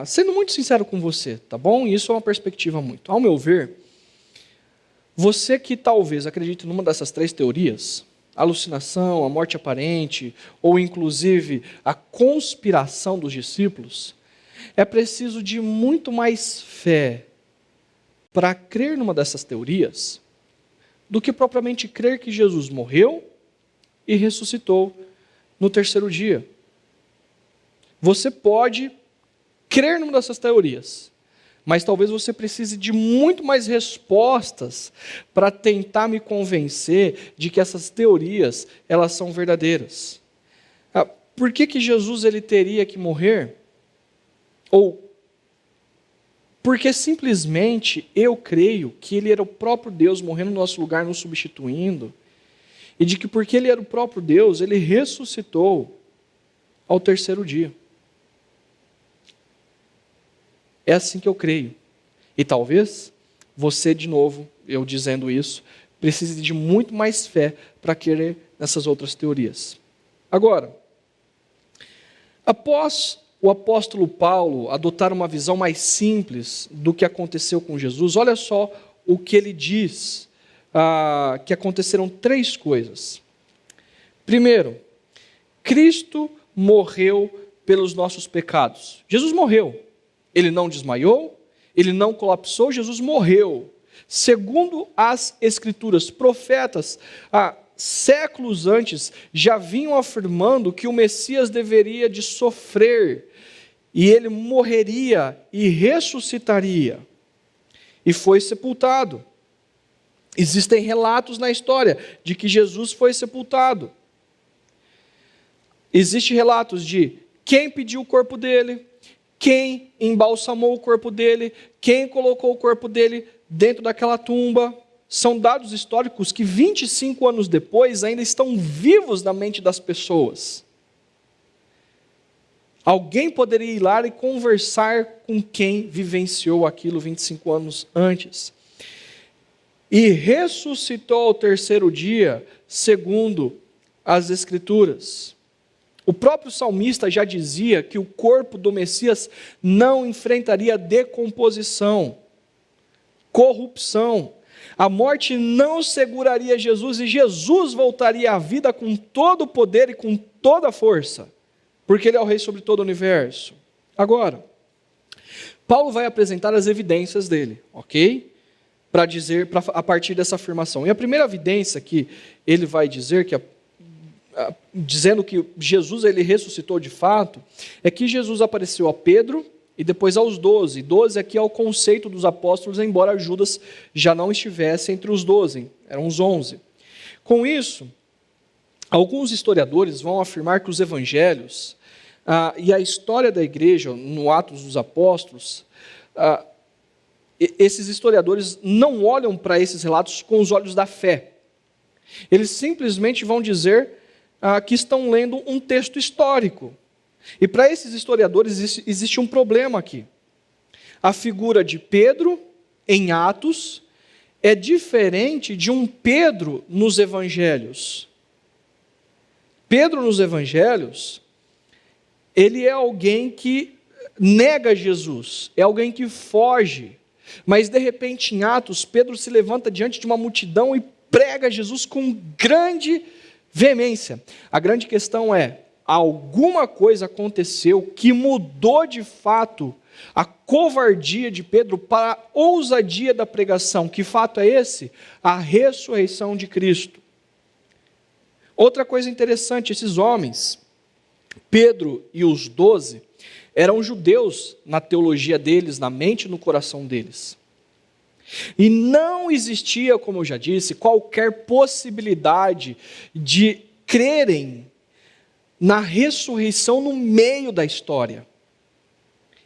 sendo muito sincero com você, tá bom? Isso é uma perspectiva muito. Ao meu ver, você que talvez acredite numa dessas 3 teorias, a alucinação, a morte aparente, ou inclusive a conspiração dos discípulos, é preciso de muito mais fé para crer numa dessas teorias do que propriamente crer que Jesus morreu e ressuscitou no 3º dia. Você pode crer numa dessas teorias, mas talvez você precise de muito mais respostas para tentar me convencer de que essas teorias, elas são verdadeiras. por que Jesus ele teria que morrer? Ou porque simplesmente eu creio que ele era o próprio Deus morrendo no nosso lugar, nos substituindo, e de que porque ele era o próprio Deus, ele ressuscitou ao terceiro dia. É assim que eu creio. E talvez você, de novo, eu dizendo isso, precise de muito mais fé para crer nessas outras teorias. Agora, após o apóstolo Paulo adotar uma visão mais simples do que aconteceu com Jesus, olha só o que ele diz, que aconteceram 3 coisas. Primeiro, Cristo morreu pelos nossos pecados. Jesus morreu. Ele não desmaiou, ele não colapsou, Jesus morreu. Segundo as Escrituras, profetas, séculos antes, já vinham afirmando que o Messias deveria de sofrer, e ele morreria e ressuscitaria, e foi sepultado. Existem relatos na história de que Jesus foi sepultado. Existem relatos de quem pediu o corpo dele, quem embalsamou o corpo dele, quem colocou o corpo dele dentro daquela tumba. São dados históricos que 25 anos depois ainda estão vivos na mente das pessoas. Alguém poderia ir lá e conversar com quem vivenciou aquilo 25 anos antes. E ressuscitou ao terceiro dia, segundo as Escrituras. O próprio salmista já dizia que o corpo do Messias não enfrentaria decomposição, corrupção. A morte não seguraria Jesus e Jesus voltaria à vida com todo o poder e com toda a força, porque ele é o rei sobre todo o universo. Agora, Paulo vai apresentar as evidências dele, ok? Para dizer, a partir dessa afirmação. E a primeira evidência que ele vai dizer, dizendo que Jesus ele ressuscitou de fato, é que Jesus apareceu a Pedro e depois aos 12. 12 aqui é o conceito dos apóstolos, embora Judas já não estivesse entre os 12, eram os 11. Com isso, alguns historiadores vão afirmar que os evangelhos e a história da igreja, no Atos dos Apóstolos, esses historiadores não olham para esses relatos com os olhos da fé. Eles simplesmente vão dizer que estão lendo um texto histórico. E para esses historiadores existe um problema aqui. A figura de Pedro em Atos é diferente de um Pedro nos evangelhos. Pedro nos evangelhos, ele é alguém que nega Jesus, é alguém que foge. Mas de repente em Atos, Pedro se levanta diante de uma multidão e prega Jesus com grande veemência. A grande questão é, alguma coisa aconteceu que mudou de fato a covardia de Pedro para a ousadia da pregação. Que fato é esse? A ressurreição de Cristo. Outra coisa interessante, esses homens, Pedro e os 12, eram judeus na teologia deles, na mente e no coração deles. E não existia, como eu já disse, qualquer possibilidade de crerem na ressurreição no meio da história.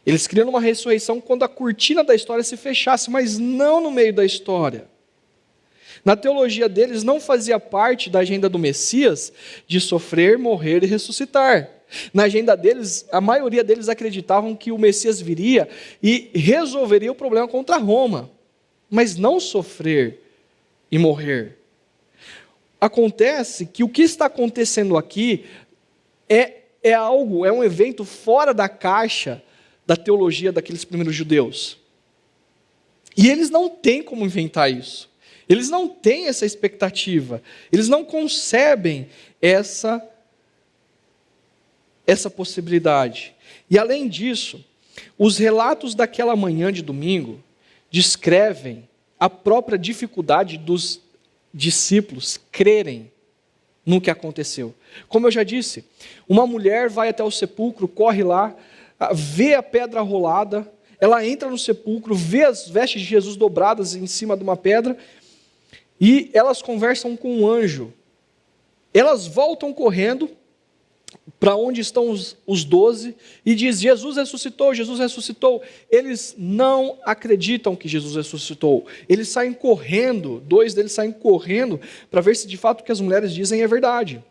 Eles criam uma ressurreição quando a cortina da história se fechasse, mas não no meio da história. Na teologia deles não fazia parte da agenda do Messias de sofrer, morrer e ressuscitar. Na agenda deles, a maioria deles acreditavam que o Messias viria e resolveria o problema contra Roma, mas não sofrer e morrer. Acontece que o que está acontecendo aqui é um evento fora da caixa da teologia daqueles primeiros judeus. E eles não têm como inventar isso. Eles não têm essa expectativa. Eles não concebem essa possibilidade. E além disso, os relatos daquela manhã de domingo descrevem a própria dificuldade dos discípulos crerem no que aconteceu. Como eu já disse, uma mulher vai até o sepulcro, corre lá, vê a pedra rolada, ela entra no sepulcro, vê as vestes de Jesus dobradas em cima de uma pedra, e elas conversam com um anjo. Elas voltam correndo, para onde estão os 12 e diz: Jesus ressuscitou, Jesus ressuscitou. Eles não acreditam que Jesus ressuscitou. Eles saem correndo, 2 deles saem correndo para ver se de fato o que as mulheres dizem é verdade.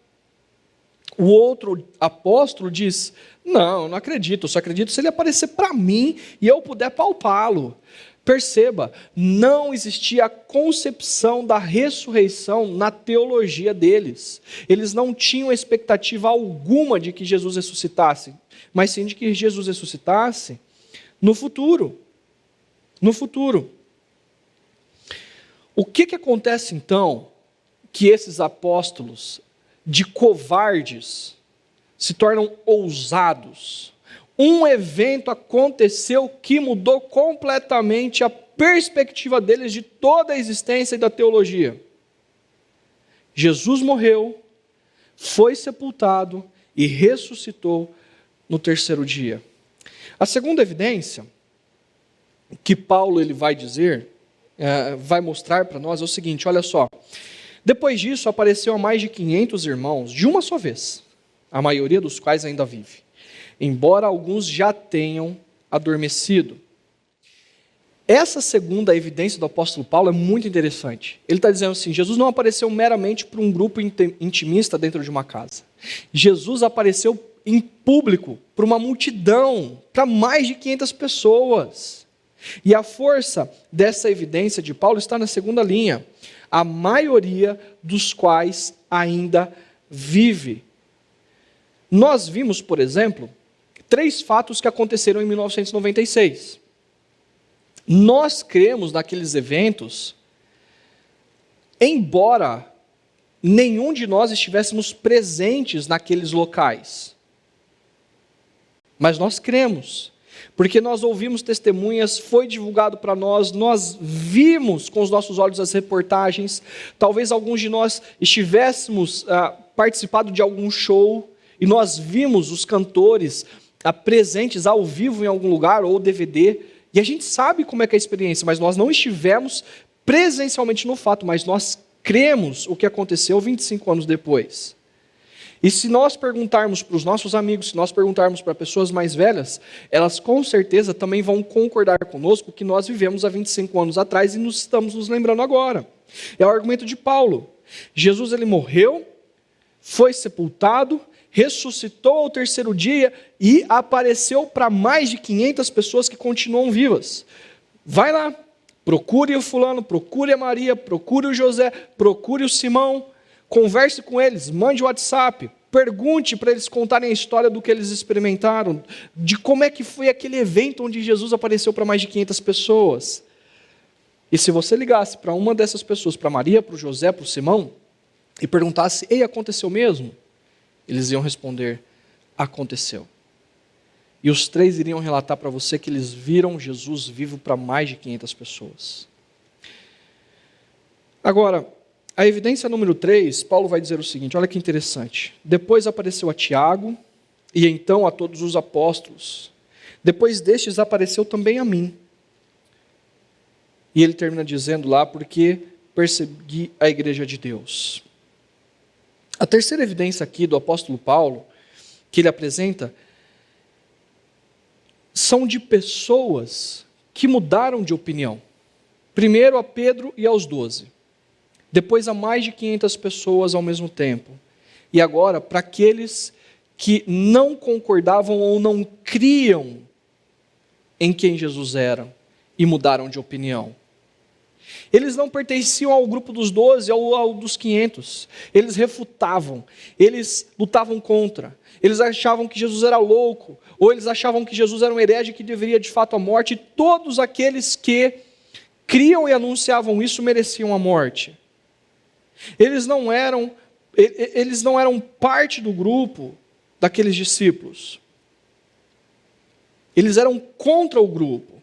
O outro apóstolo diz: não, eu não acredito, eu só acredito se ele aparecer para mim e eu puder palpá-lo. Perceba, não existia a concepção da ressurreição na teologia deles. Eles não tinham expectativa alguma de que Jesus ressuscitasse, mas sim de que Jesus ressuscitasse no futuro. No futuro. O que acontece então que esses apóstolos, de covardes, se tornam ousados? Um evento aconteceu que mudou completamente a perspectiva deles de toda a existência e da teologia. Jesus morreu, foi sepultado e ressuscitou no terceiro dia. A segunda evidência que Paulo ele vai dizer, vai mostrar para nós é o seguinte: olha só. Depois disso apareceu a mais de 500 irmãos de uma só vez, a maioria dos quais ainda vive, embora alguns já tenham adormecido. Essa segunda evidência do apóstolo Paulo é muito interessante. Ele está dizendo assim: Jesus não apareceu meramente para um grupo intimista dentro de uma casa. Jesus apareceu em público, para uma multidão, para mais de 500 pessoas. E a força dessa evidência de Paulo está na segunda linha: a maioria dos quais ainda vive. Nós vimos, por exemplo, 3 fatos que aconteceram em 1996. Nós cremos naqueles eventos, embora nenhum de nós estivéssemos presentes naqueles locais. Mas nós cremos, porque nós ouvimos testemunhas, foi divulgado para nós, nós vimos com os nossos olhos as reportagens, talvez alguns de nós estivéssemos participado de algum show, e nós vimos os cantores presentes ao vivo em algum lugar, ou DVD, e a gente sabe como é que é a experiência, mas nós não estivemos presencialmente no fato, mas nós cremos o que aconteceu 25 anos depois. E se nós perguntarmos para os nossos amigos, se nós perguntarmos para pessoas mais velhas, elas com certeza também vão concordar conosco que nós vivemos há 25 anos atrás e estamos nos lembrando agora. É o argumento de Paulo. Jesus ele morreu, foi sepultado, ressuscitou ao terceiro dia e apareceu para mais de 500 pessoas que continuam vivas. Vai lá, procure o fulano, procure a Maria, procure o José, procure o Simão, converse com eles, mande o WhatsApp, pergunte para eles contarem a história do que eles experimentaram, de como é que foi aquele evento onde Jesus apareceu para mais de 500 pessoas. E se você ligasse para uma dessas pessoas, para Maria, para o José, para o Simão, e perguntasse: ei, aconteceu mesmo? Eles iam responder: aconteceu. E os 3 iriam relatar para você que eles viram Jesus vivo para mais de 500 pessoas. Agora, a evidência número 3, Paulo vai dizer o seguinte, olha que interessante. Depois apareceu a Tiago, e então a todos os apóstolos. Depois destes apareceu também a mim. E ele termina dizendo lá: porque persegui a igreja de Deus. A terceira evidência aqui do apóstolo Paulo, que ele apresenta, são de pessoas que mudaram de opinião. Primeiro a Pedro e aos 12. Depois a mais de 500 pessoas ao mesmo tempo. E agora para aqueles que não concordavam ou não criam em quem Jesus era e mudaram de opinião. Eles não pertenciam ao grupo dos 12 ou ao dos 500. Eles refutavam, eles lutavam contra. Eles achavam que Jesus era louco, ou eles achavam que Jesus era um herege que deveria de fato a morte. E todos aqueles que criam e anunciavam isso mereciam a morte. Eles não eram parte do grupo daqueles discípulos. Eles eram contra o grupo.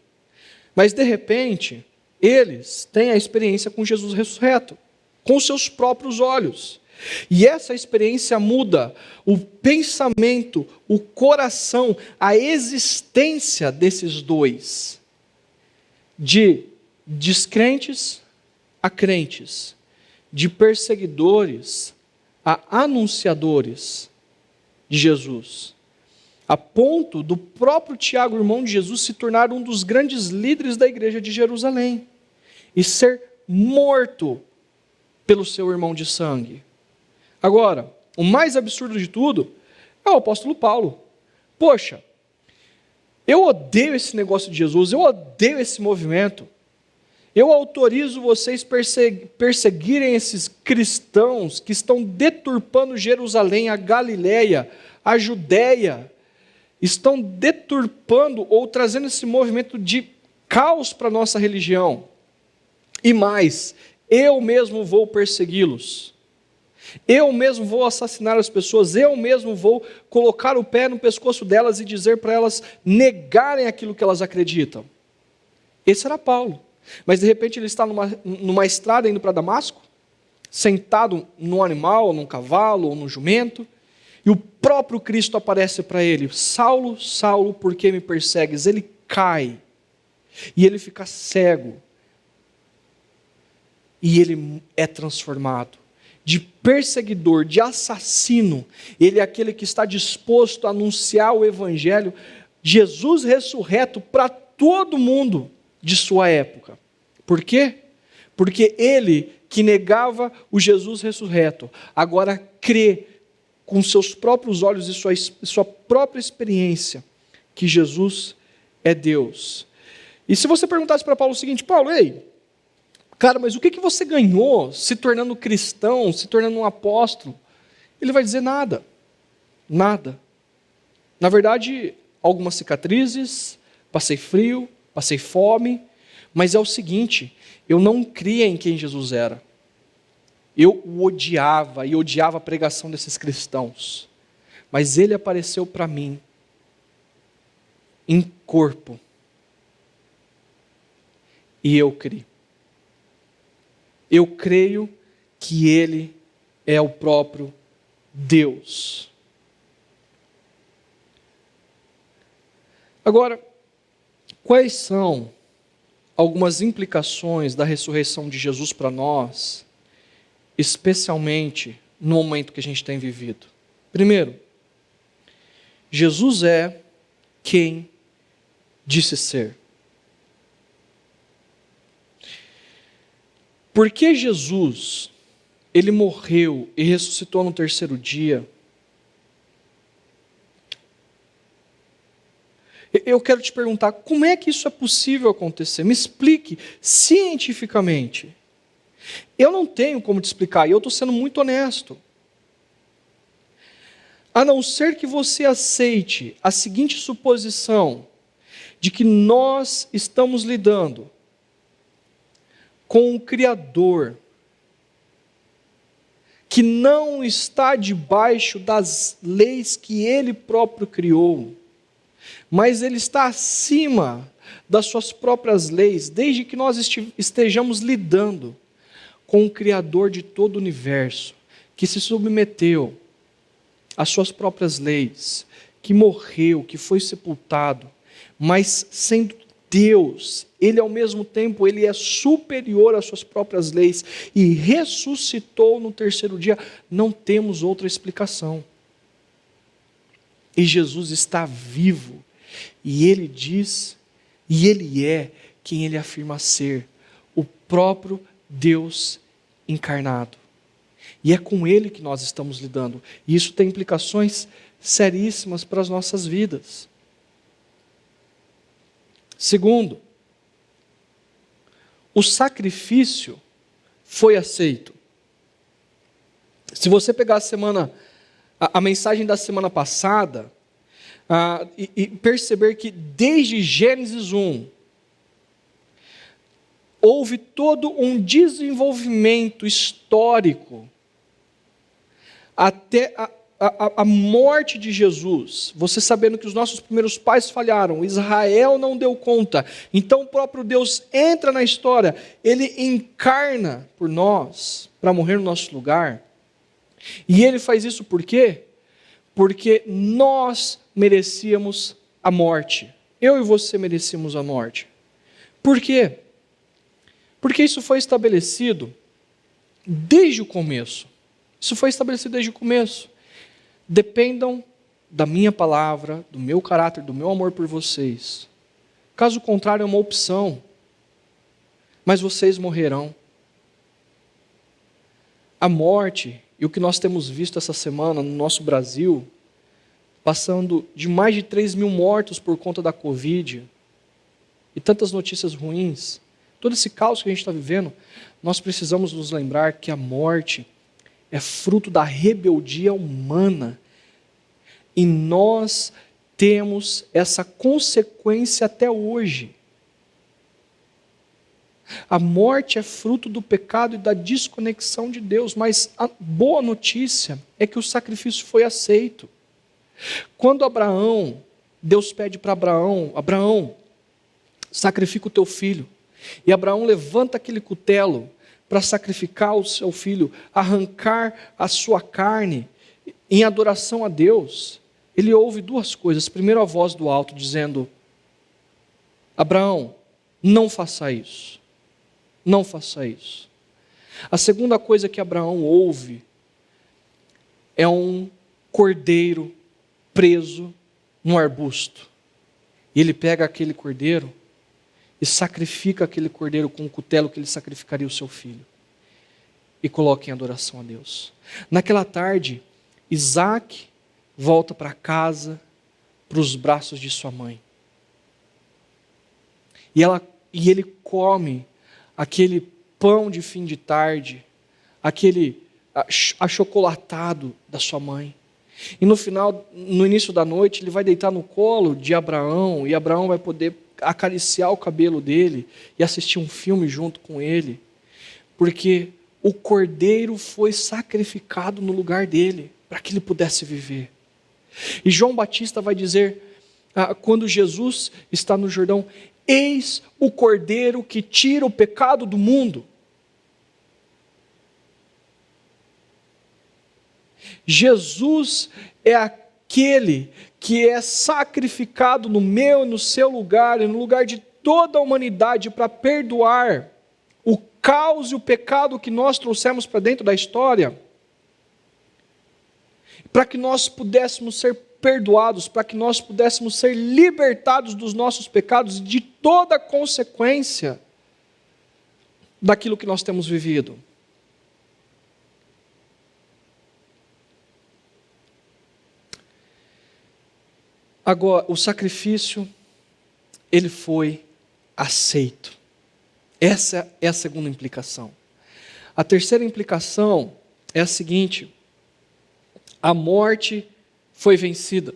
Mas de repente, eles têm a experiência com Jesus ressurreto, com seus próprios olhos. E essa experiência muda o pensamento, o coração, a existência desses 2. De descrentes a crentes, de perseguidores a anunciadores de Jesus, a ponto do próprio Tiago, irmão de Jesus, se tornar um dos grandes líderes da igreja de Jerusalém e ser morto pelo seu irmão de sangue. Agora, o mais absurdo de tudo é o apóstolo Paulo. Poxa, eu odeio esse negócio de Jesus, eu odeio esse movimento. Eu autorizo vocês perseguirem esses cristãos que estão deturpando Jerusalém, a Galileia, a Judéia, estão deturpando ou trazendo esse movimento de caos para a nossa religião. E mais, eu mesmo vou persegui-los. Eu mesmo vou assassinar as pessoas, eu mesmo vou colocar o pé no pescoço delas e dizer para elas negarem aquilo que elas acreditam. Esse era Paulo. Mas de repente ele está numa estrada indo para Damasco, sentado num animal, ou num cavalo, ou num jumento, e o próprio Cristo aparece para ele: Saulo, Saulo, por que me persegues? Ele cai, e ele fica cego, e ele é transformado. De perseguidor, de assassino, ele é aquele que está disposto a anunciar o Evangelho, Jesus ressurreto para todo mundo de sua época. Por quê? Porque ele que negava o Jesus ressurreto, agora crê com seus próprios olhos e sua própria experiência que Jesus é Deus. E se você perguntasse para Paulo o seguinte: Paulo, ei, cara, mas o que você ganhou se tornando cristão, se tornando um apóstolo? Ele vai dizer nada. Nada. Na verdade, algumas cicatrizes, passei frio, passei fome, mas é o seguinte: eu não cria em quem Jesus era. Eu o odiava e odiava a pregação desses cristãos. Mas ele apareceu para mim em corpo. E eu criei. Eu creio que ele é o próprio Deus. Agora, quais são algumas implicações da ressurreição de Jesus para nós, especialmente no momento que a gente tem vivido? Primeiro, Jesus é quem disse ser. Porque Jesus, ele morreu e ressuscitou no terceiro dia, eu quero te perguntar, como é que isso é possível acontecer? Me explique cientificamente. Eu não tenho como te explicar, e eu estou sendo muito honesto. A não ser que você aceite a seguinte suposição, de que nós estamos lidando com um Criador que não está debaixo das leis que Ele próprio criou, mas Ele está acima das suas próprias leis, desde que nós estejamos lidando com o Criador de todo o universo, que se submeteu às suas próprias leis, que morreu, que foi sepultado, mas sendo Deus, Ele ao mesmo tempo, Ele é superior às suas próprias leis e ressuscitou no terceiro dia. Não temos outra explicação. E Jesus está vivo, e Ele diz, e Ele é quem Ele afirma ser, o próprio Deus encarnado. E é com Ele que nós estamos lidando. E isso tem implicações seríssimas para as nossas vidas. Segundo, o sacrifício foi aceito. Se você pegar a mensagem da semana passada, e perceber que desde Gênesis 1, houve todo um desenvolvimento histórico até a morte de Jesus, você sabendo que os nossos primeiros pais falharam, Israel não deu conta, então o próprio Deus entra na história, Ele encarna por nós, para morrer no nosso lugar, e Ele faz isso por quê? Porque nós merecíamos a morte, eu e você merecíamos a morte. Por quê? Porque isso foi estabelecido desde o começo, isso foi estabelecido desde o começo. Dependam da minha palavra, do meu caráter, do meu amor por vocês. Caso contrário, é uma opção. Mas vocês morrerão. A morte, e o que nós temos visto essa semana no nosso Brasil, passando de mais de 3 mil mortos por conta da Covid, e tantas notícias ruins, todo esse caos que a gente está vivendo, nós precisamos nos lembrar que a morte é fruto da rebeldia humana. E nós temos essa consequência até hoje. A morte é fruto do pecado e da desconexão de Deus, mas a boa notícia é que o sacrifício foi aceito. Quando Deus pede para Abraão, sacrifica o teu filho. E Abraão levanta aquele cutelo para sacrificar o seu filho, arrancar a sua carne em adoração a Deus. Ele ouve 2 coisas. Primeiro, a voz do alto dizendo: Abraão, não faça isso. Não faça isso. A segunda coisa que Abraão ouve é um cordeiro preso num arbusto. E ele pega aquele cordeiro e sacrifica aquele cordeiro com o cutelo que ele sacrificaria o seu filho. E coloca em adoração a Deus. Naquela tarde, Isaac volta para casa, para os braços de sua mãe. E ele come aquele pão de fim de tarde, aquele achocolatado da sua mãe. E no início da noite, ele vai deitar no colo de Abraão, e Abraão vai poder acariciar o cabelo dele e assistir um filme junto com ele, porque o cordeiro foi sacrificado no lugar dele, para que ele pudesse viver. E João Batista vai dizer, quando Jesus está no Jordão: eis o cordeiro que tira o pecado do mundo. Jesus é aquele que é sacrificado no meu e no seu lugar, e no lugar de toda a humanidade, para perdoar o caos e o pecado que nós trouxemos para dentro da história, para que nós pudéssemos ser perdoados, para que nós pudéssemos ser libertados dos nossos pecados e de toda a consequência daquilo que nós temos vivido. Agora, o sacrifício, ele foi aceito. Essa é a segunda implicação. A terceira implicação é a seguinte: a morte foi vencida.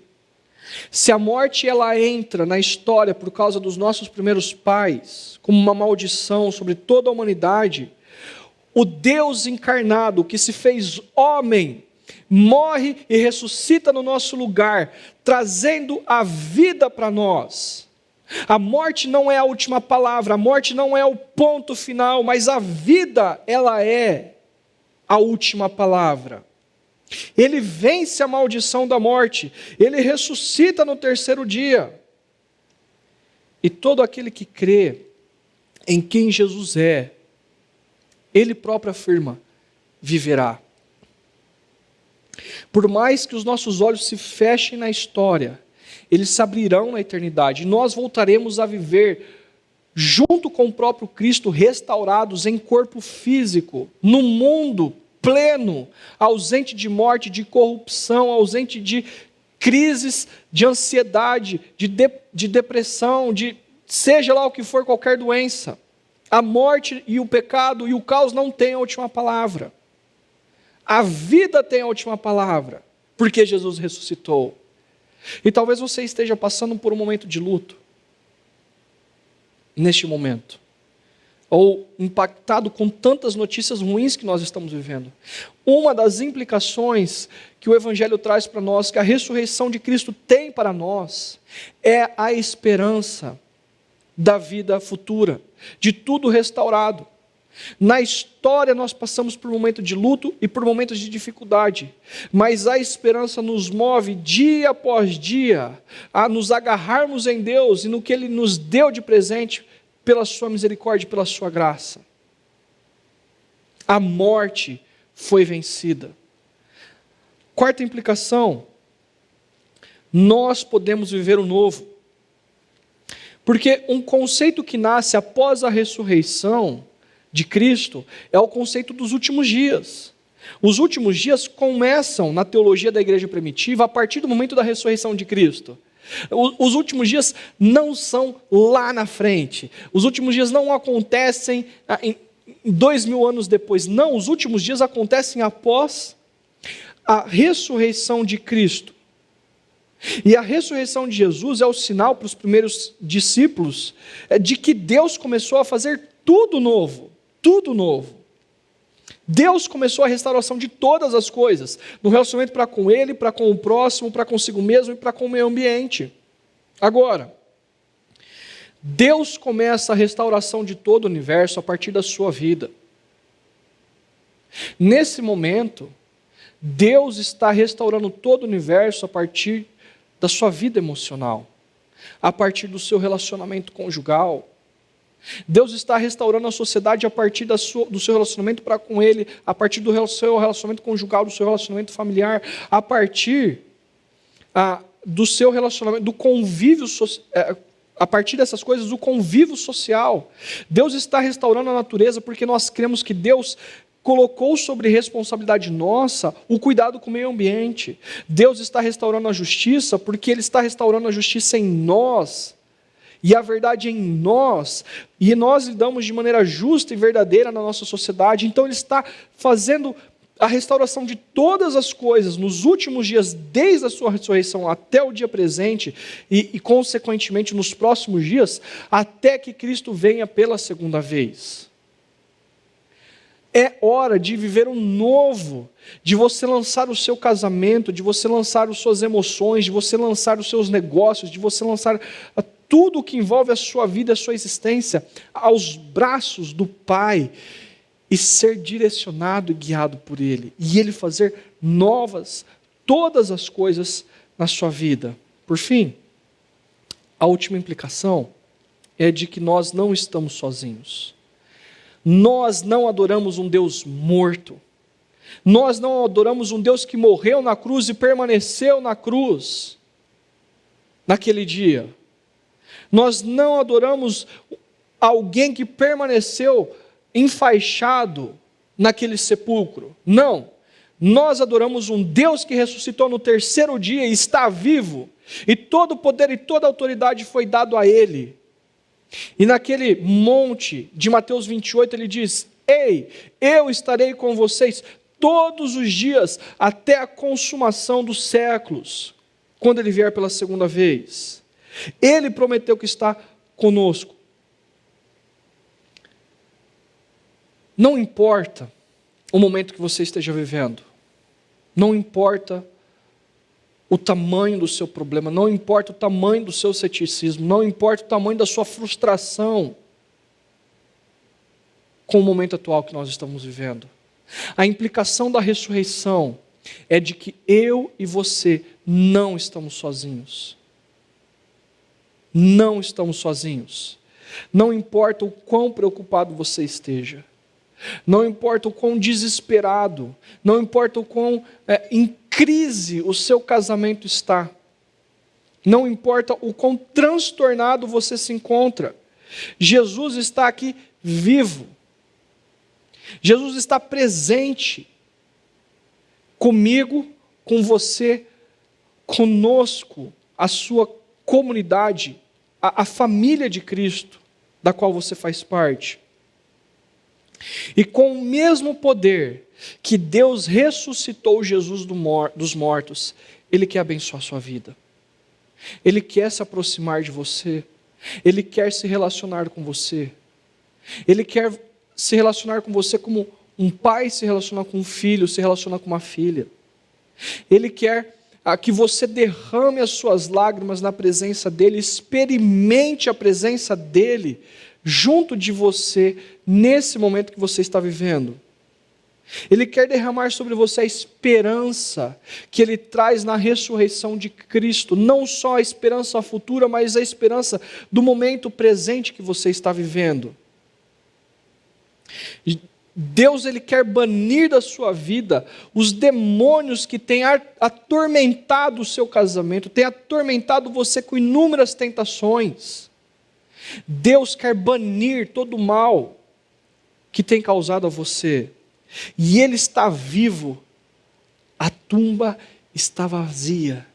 Se a morte ela entra na história por causa dos nossos primeiros pais, como uma maldição sobre toda a humanidade, o Deus encarnado que se fez homem, morre e ressuscita no nosso lugar, trazendo a vida para nós. A morte não é a última palavra, a morte não é o ponto final, mas a vida, ela é a última palavra. Ele vence a maldição da morte, ele ressuscita no 3º dia. E todo aquele que crê em quem Jesus é, ele próprio afirma, viverá. Por mais que os nossos olhos se fechem na história, eles se abrirão na eternidade, e nós voltaremos a viver junto com o próprio Cristo, restaurados em corpo físico, no mundo pleno, ausente de morte, de corrupção, ausente de crises, de ansiedade, de depressão, de seja lá o que for, qualquer doença. A morte e o pecado e o caos não têm a última palavra. A vida tem a última palavra, porque Jesus ressuscitou. E talvez você esteja passando por um momento de luto, neste momento, ou impactado com tantas notícias ruins que nós estamos vivendo. Uma das implicações que o Evangelho traz para nós, que a ressurreição de Cristo tem para nós, é a esperança da vida futura, de tudo restaurado. Na história nós passamos por um momento de luto e por momentos de dificuldade, mas a esperança nos move dia após dia a nos agarrarmos em Deus e no que Ele nos deu de presente pela sua misericórdia e pela sua graça. A morte foi vencida. Quarta implicação, nós podemos viver o novo. Porque um conceito que nasce após a ressurreição de Cristo é o conceito dos últimos dias. Os últimos dias começam na teologia da igreja primitiva a partir do momento da ressurreição de Cristo. Os últimos dias não são lá na frente. Os últimos dias não acontecem 2000 anos depois. Não, os últimos dias acontecem após a ressurreição de Cristo. E a ressurreição de Jesus é o sinal para os primeiros discípulos de que Deus começou a fazer tudo novo. Tudo novo. Deus começou a restauração de todas as coisas, no relacionamento para com Ele, para com o próximo, para consigo mesmo e para com o meio ambiente. Agora, Deus começa a restauração de todo o universo a partir da sua vida. Nesse momento, Deus está restaurando todo o universo a partir da sua vida emocional, a partir do seu relacionamento conjugal. Deus está restaurando a sociedade a partir do seu relacionamento para com Ele, a partir do seu relacionamento conjugal, do seu relacionamento familiar, a partir do seu relacionamento, do convívio social, a partir dessas coisas, do convívio social. Deus está restaurando a natureza porque nós cremos que Deus colocou sobre responsabilidade nossa o cuidado com o meio ambiente. Deus está restaurando a justiça porque Ele está restaurando a justiça em nós. E a verdade em nós, e nós lidamos de maneira justa e verdadeira na nossa sociedade. Então Ele está fazendo a restauração de todas as coisas nos últimos dias, desde a sua ressurreição até o dia presente, e consequentemente nos próximos dias, até que Cristo venha pela segunda vez. É hora de viver um novo, de você lançar o seu casamento, de você lançar as suas emoções, de você lançar os seus negócios, de você lançar tudo o que envolve a sua vida, a sua existência, aos braços do Pai e ser direcionado e guiado por Ele. E Ele fazer novas todas as coisas na sua vida. Por fim, a última implicação é de que nós não estamos sozinhos. Nós não adoramos um Deus morto. Nós não adoramos um Deus que morreu na cruz e permaneceu na cruz naquele dia. Nós não adoramos alguém que permaneceu enfaixado naquele sepulcro. Não. Nós adoramos um Deus que ressuscitou no terceiro dia e está vivo. E todo o poder e toda a autoridade foi dado a Ele. E naquele monte de Mateus 28 ele diz: Ei, eu estarei com vocês todos os dias até a consumação dos séculos, quando Ele vier pela segunda vez. Ele prometeu que está conosco. Não importa o momento que você esteja vivendo, não importa o tamanho do seu problema, não importa o tamanho do seu ceticismo, não importa o tamanho da sua frustração com o momento atual que nós estamos vivendo. A implicação da ressurreição é de que eu e você não estamos sozinhos. Não estamos sozinhos. Não importa o quão preocupado você esteja. Não importa o quão desesperado. Não importa o quão em crise o seu casamento está. Não importa o quão transtornado você se encontra. Jesus está aqui vivo. Jesus está presente comigo, com você, conosco, a sua comunidade, a família de Cristo, da qual você faz parte. E com o mesmo poder que Deus ressuscitou Jesus dos mortos, Ele quer abençoar a sua vida. Ele quer se aproximar de você. Ele quer se relacionar com você. Ele quer se relacionar com você como um pai se relaciona com um filho, se relaciona com uma filha. Ele quer que você derrame as suas lágrimas na presença dEle, experimente a presença dEle junto de você, nesse momento que você está vivendo. Ele quer derramar sobre você a esperança que Ele traz na ressurreição de Cristo, não só a esperança futura, mas a esperança do momento presente que você está vivendo. Deus, Ele quer banir da sua vida os demônios que têm atormentado o seu casamento, têm atormentado você com inúmeras tentações. Deus quer banir todo o mal que tem causado a você. E Ele está vivo. A tumba está vazia.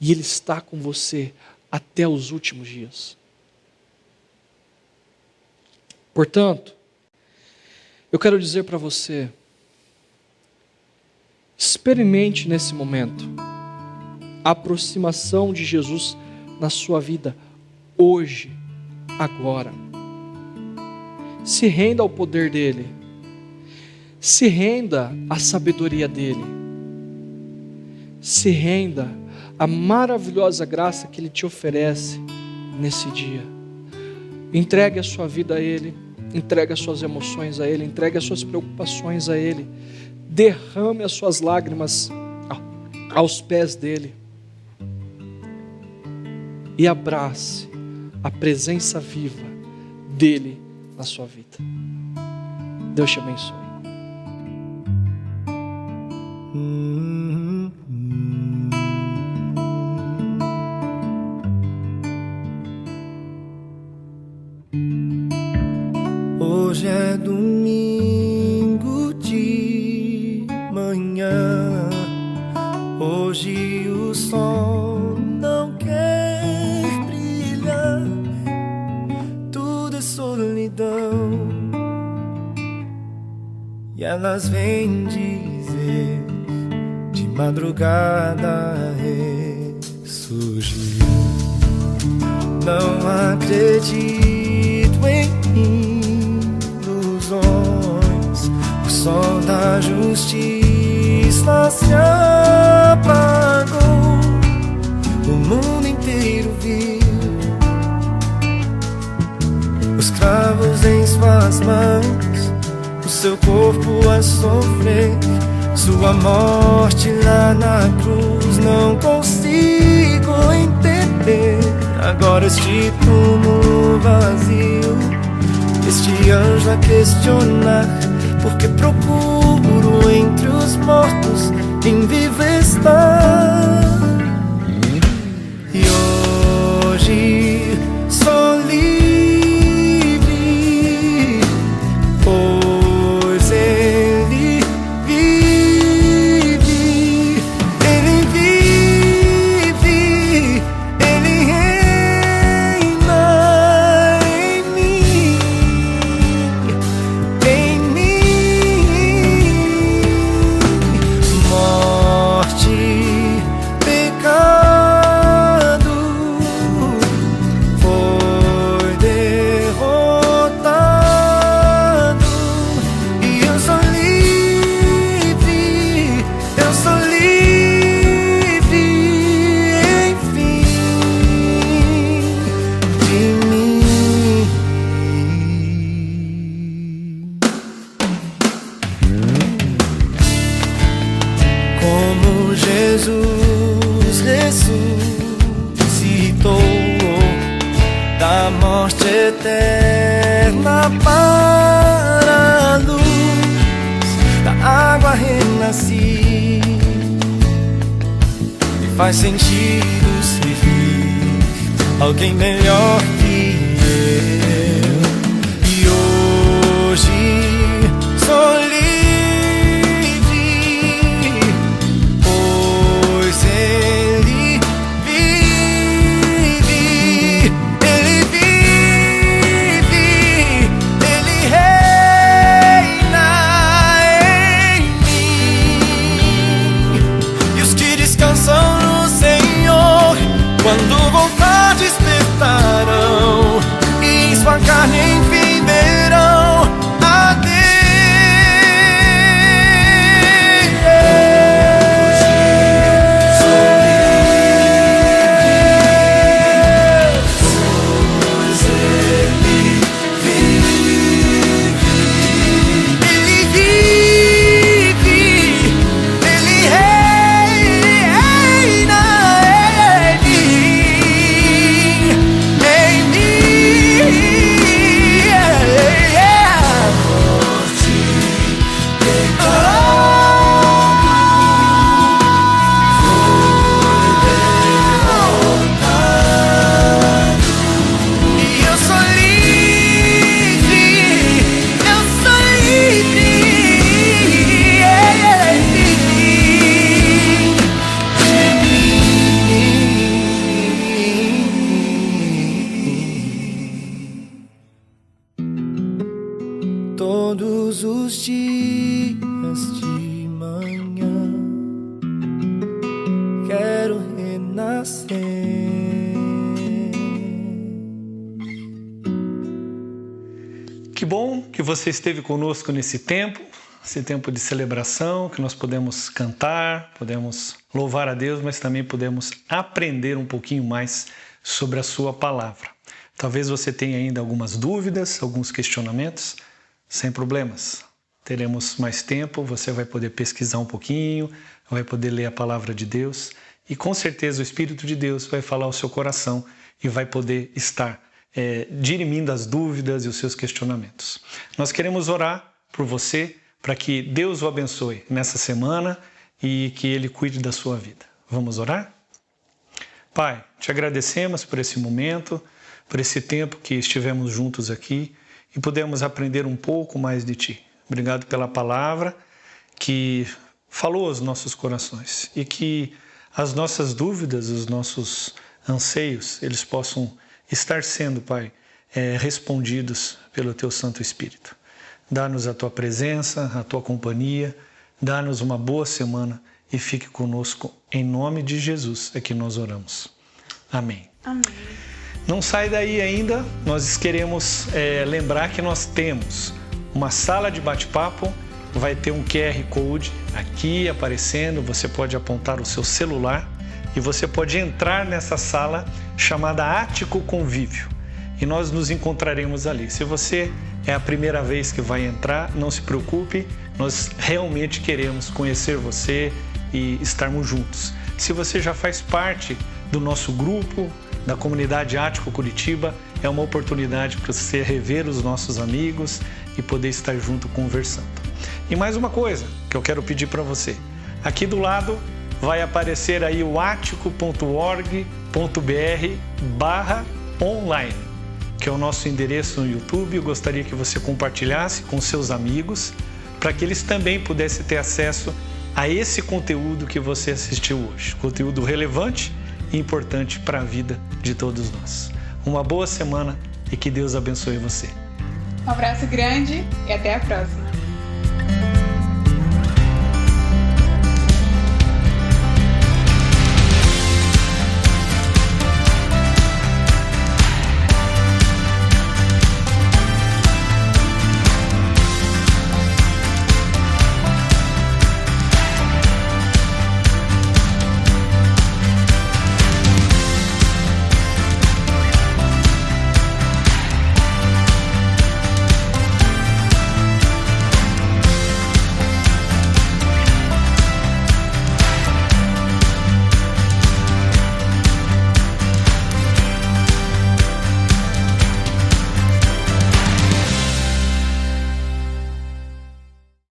E Ele está com você até os últimos dias. Portanto, eu quero dizer para você, experimente nesse momento a aproximação de Jesus na sua vida, hoje, agora. Se renda ao poder dele, se renda à sabedoria dele, se renda à maravilhosa graça que ele te oferece nesse dia. Entregue a sua vida a ele, entregue as suas emoções a ele, entregue as suas preocupações a ele, derrame as suas lágrimas aos pés dele e abrace a presença viva dele na sua vida. Deus te abençoe. Hoje é domingo de manhã. Hoje o sol não quer brilhar. Tudo é solidão. E elas vêm dizer de madrugada ressurgiu. Não acredito em ilusões. O sol da justiça se apagou. O mundo inteiro viu os cravos em suas mãos, o seu corpo a sofrer, sua morte lá na cruz. Não consigo entender agora este túmulo vazio, este anjo a questionar, porque procuro entre os mortos quem vive está. E hoje sou livre, pois ele vive, ele vive, ele reina em mim, em mim. Morte, pecado foi derrotado e eu sou livre, enfim, de mim. Como Jesus ressuscitou da morte eterna para a luz da água, renasci. Me faz sentido servir alguém melhor que eu. E hoje sou livre, pois ele vive, ele vive, ele reina em mim. E os que descansam no Senhor, quando voltar despertarão Todos os dias de manhã quero renascer. Que bom que você esteve conosco nesse tempo de celebração, que nós podemos cantar, podemos louvar a Deus, mas também podemos aprender um pouquinho mais sobre a sua palavra. Talvez você tenha ainda algumas dúvidas, alguns questionamentos, sem problemas. Teremos mais tempo, você vai poder pesquisar um pouquinho, vai poder ler a palavra de Deus e com certeza o Espírito de Deus vai falar ao seu coração e vai poder estar dirimindo as dúvidas e os seus questionamentos. Nós queremos orar por você para que Deus o abençoe nessa semana e que Ele cuide da sua vida. Vamos orar? Pai, te agradecemos por esse momento, por esse tempo que estivemos juntos aqui e pudemos aprender um pouco mais de Ti. Obrigado pela palavra que falou aos nossos corações e que as nossas dúvidas, os nossos anseios, eles possam estar sendo, Pai, respondidos pelo Teu Santo Espírito. Dá-nos a Tua presença, a Tua companhia, dá-nos uma boa semana e fique conosco. Em nome de Jesus é que nós oramos. Amém. Amém. Não sai daí ainda, nós queremos lembrar que nós temos uma sala de bate-papo, vai ter um QR Code aqui aparecendo, você pode apontar o seu celular e você pode entrar nessa sala chamada Ático Convívio e nós nos encontraremos ali. Se você é a primeira vez que vai entrar, não se preocupe, nós realmente queremos conhecer você e estarmos juntos. Se você já faz parte do nosso grupo, da comunidade Ático Curitiba, é uma oportunidade para você rever os nossos amigos e poder estar junto conversando. E mais uma coisa que eu quero pedir para você, aqui do lado vai aparecer aí o atico.org.br/online, que é o nosso endereço no YouTube. Eu gostaria que você compartilhasse com seus amigos, para que eles também pudessem ter acesso a esse conteúdo que você assistiu hoje. Conteúdo relevante e importante para a vida de todos nós. Uma boa semana e que Deus abençoe você. Um abraço grande e até a próxima.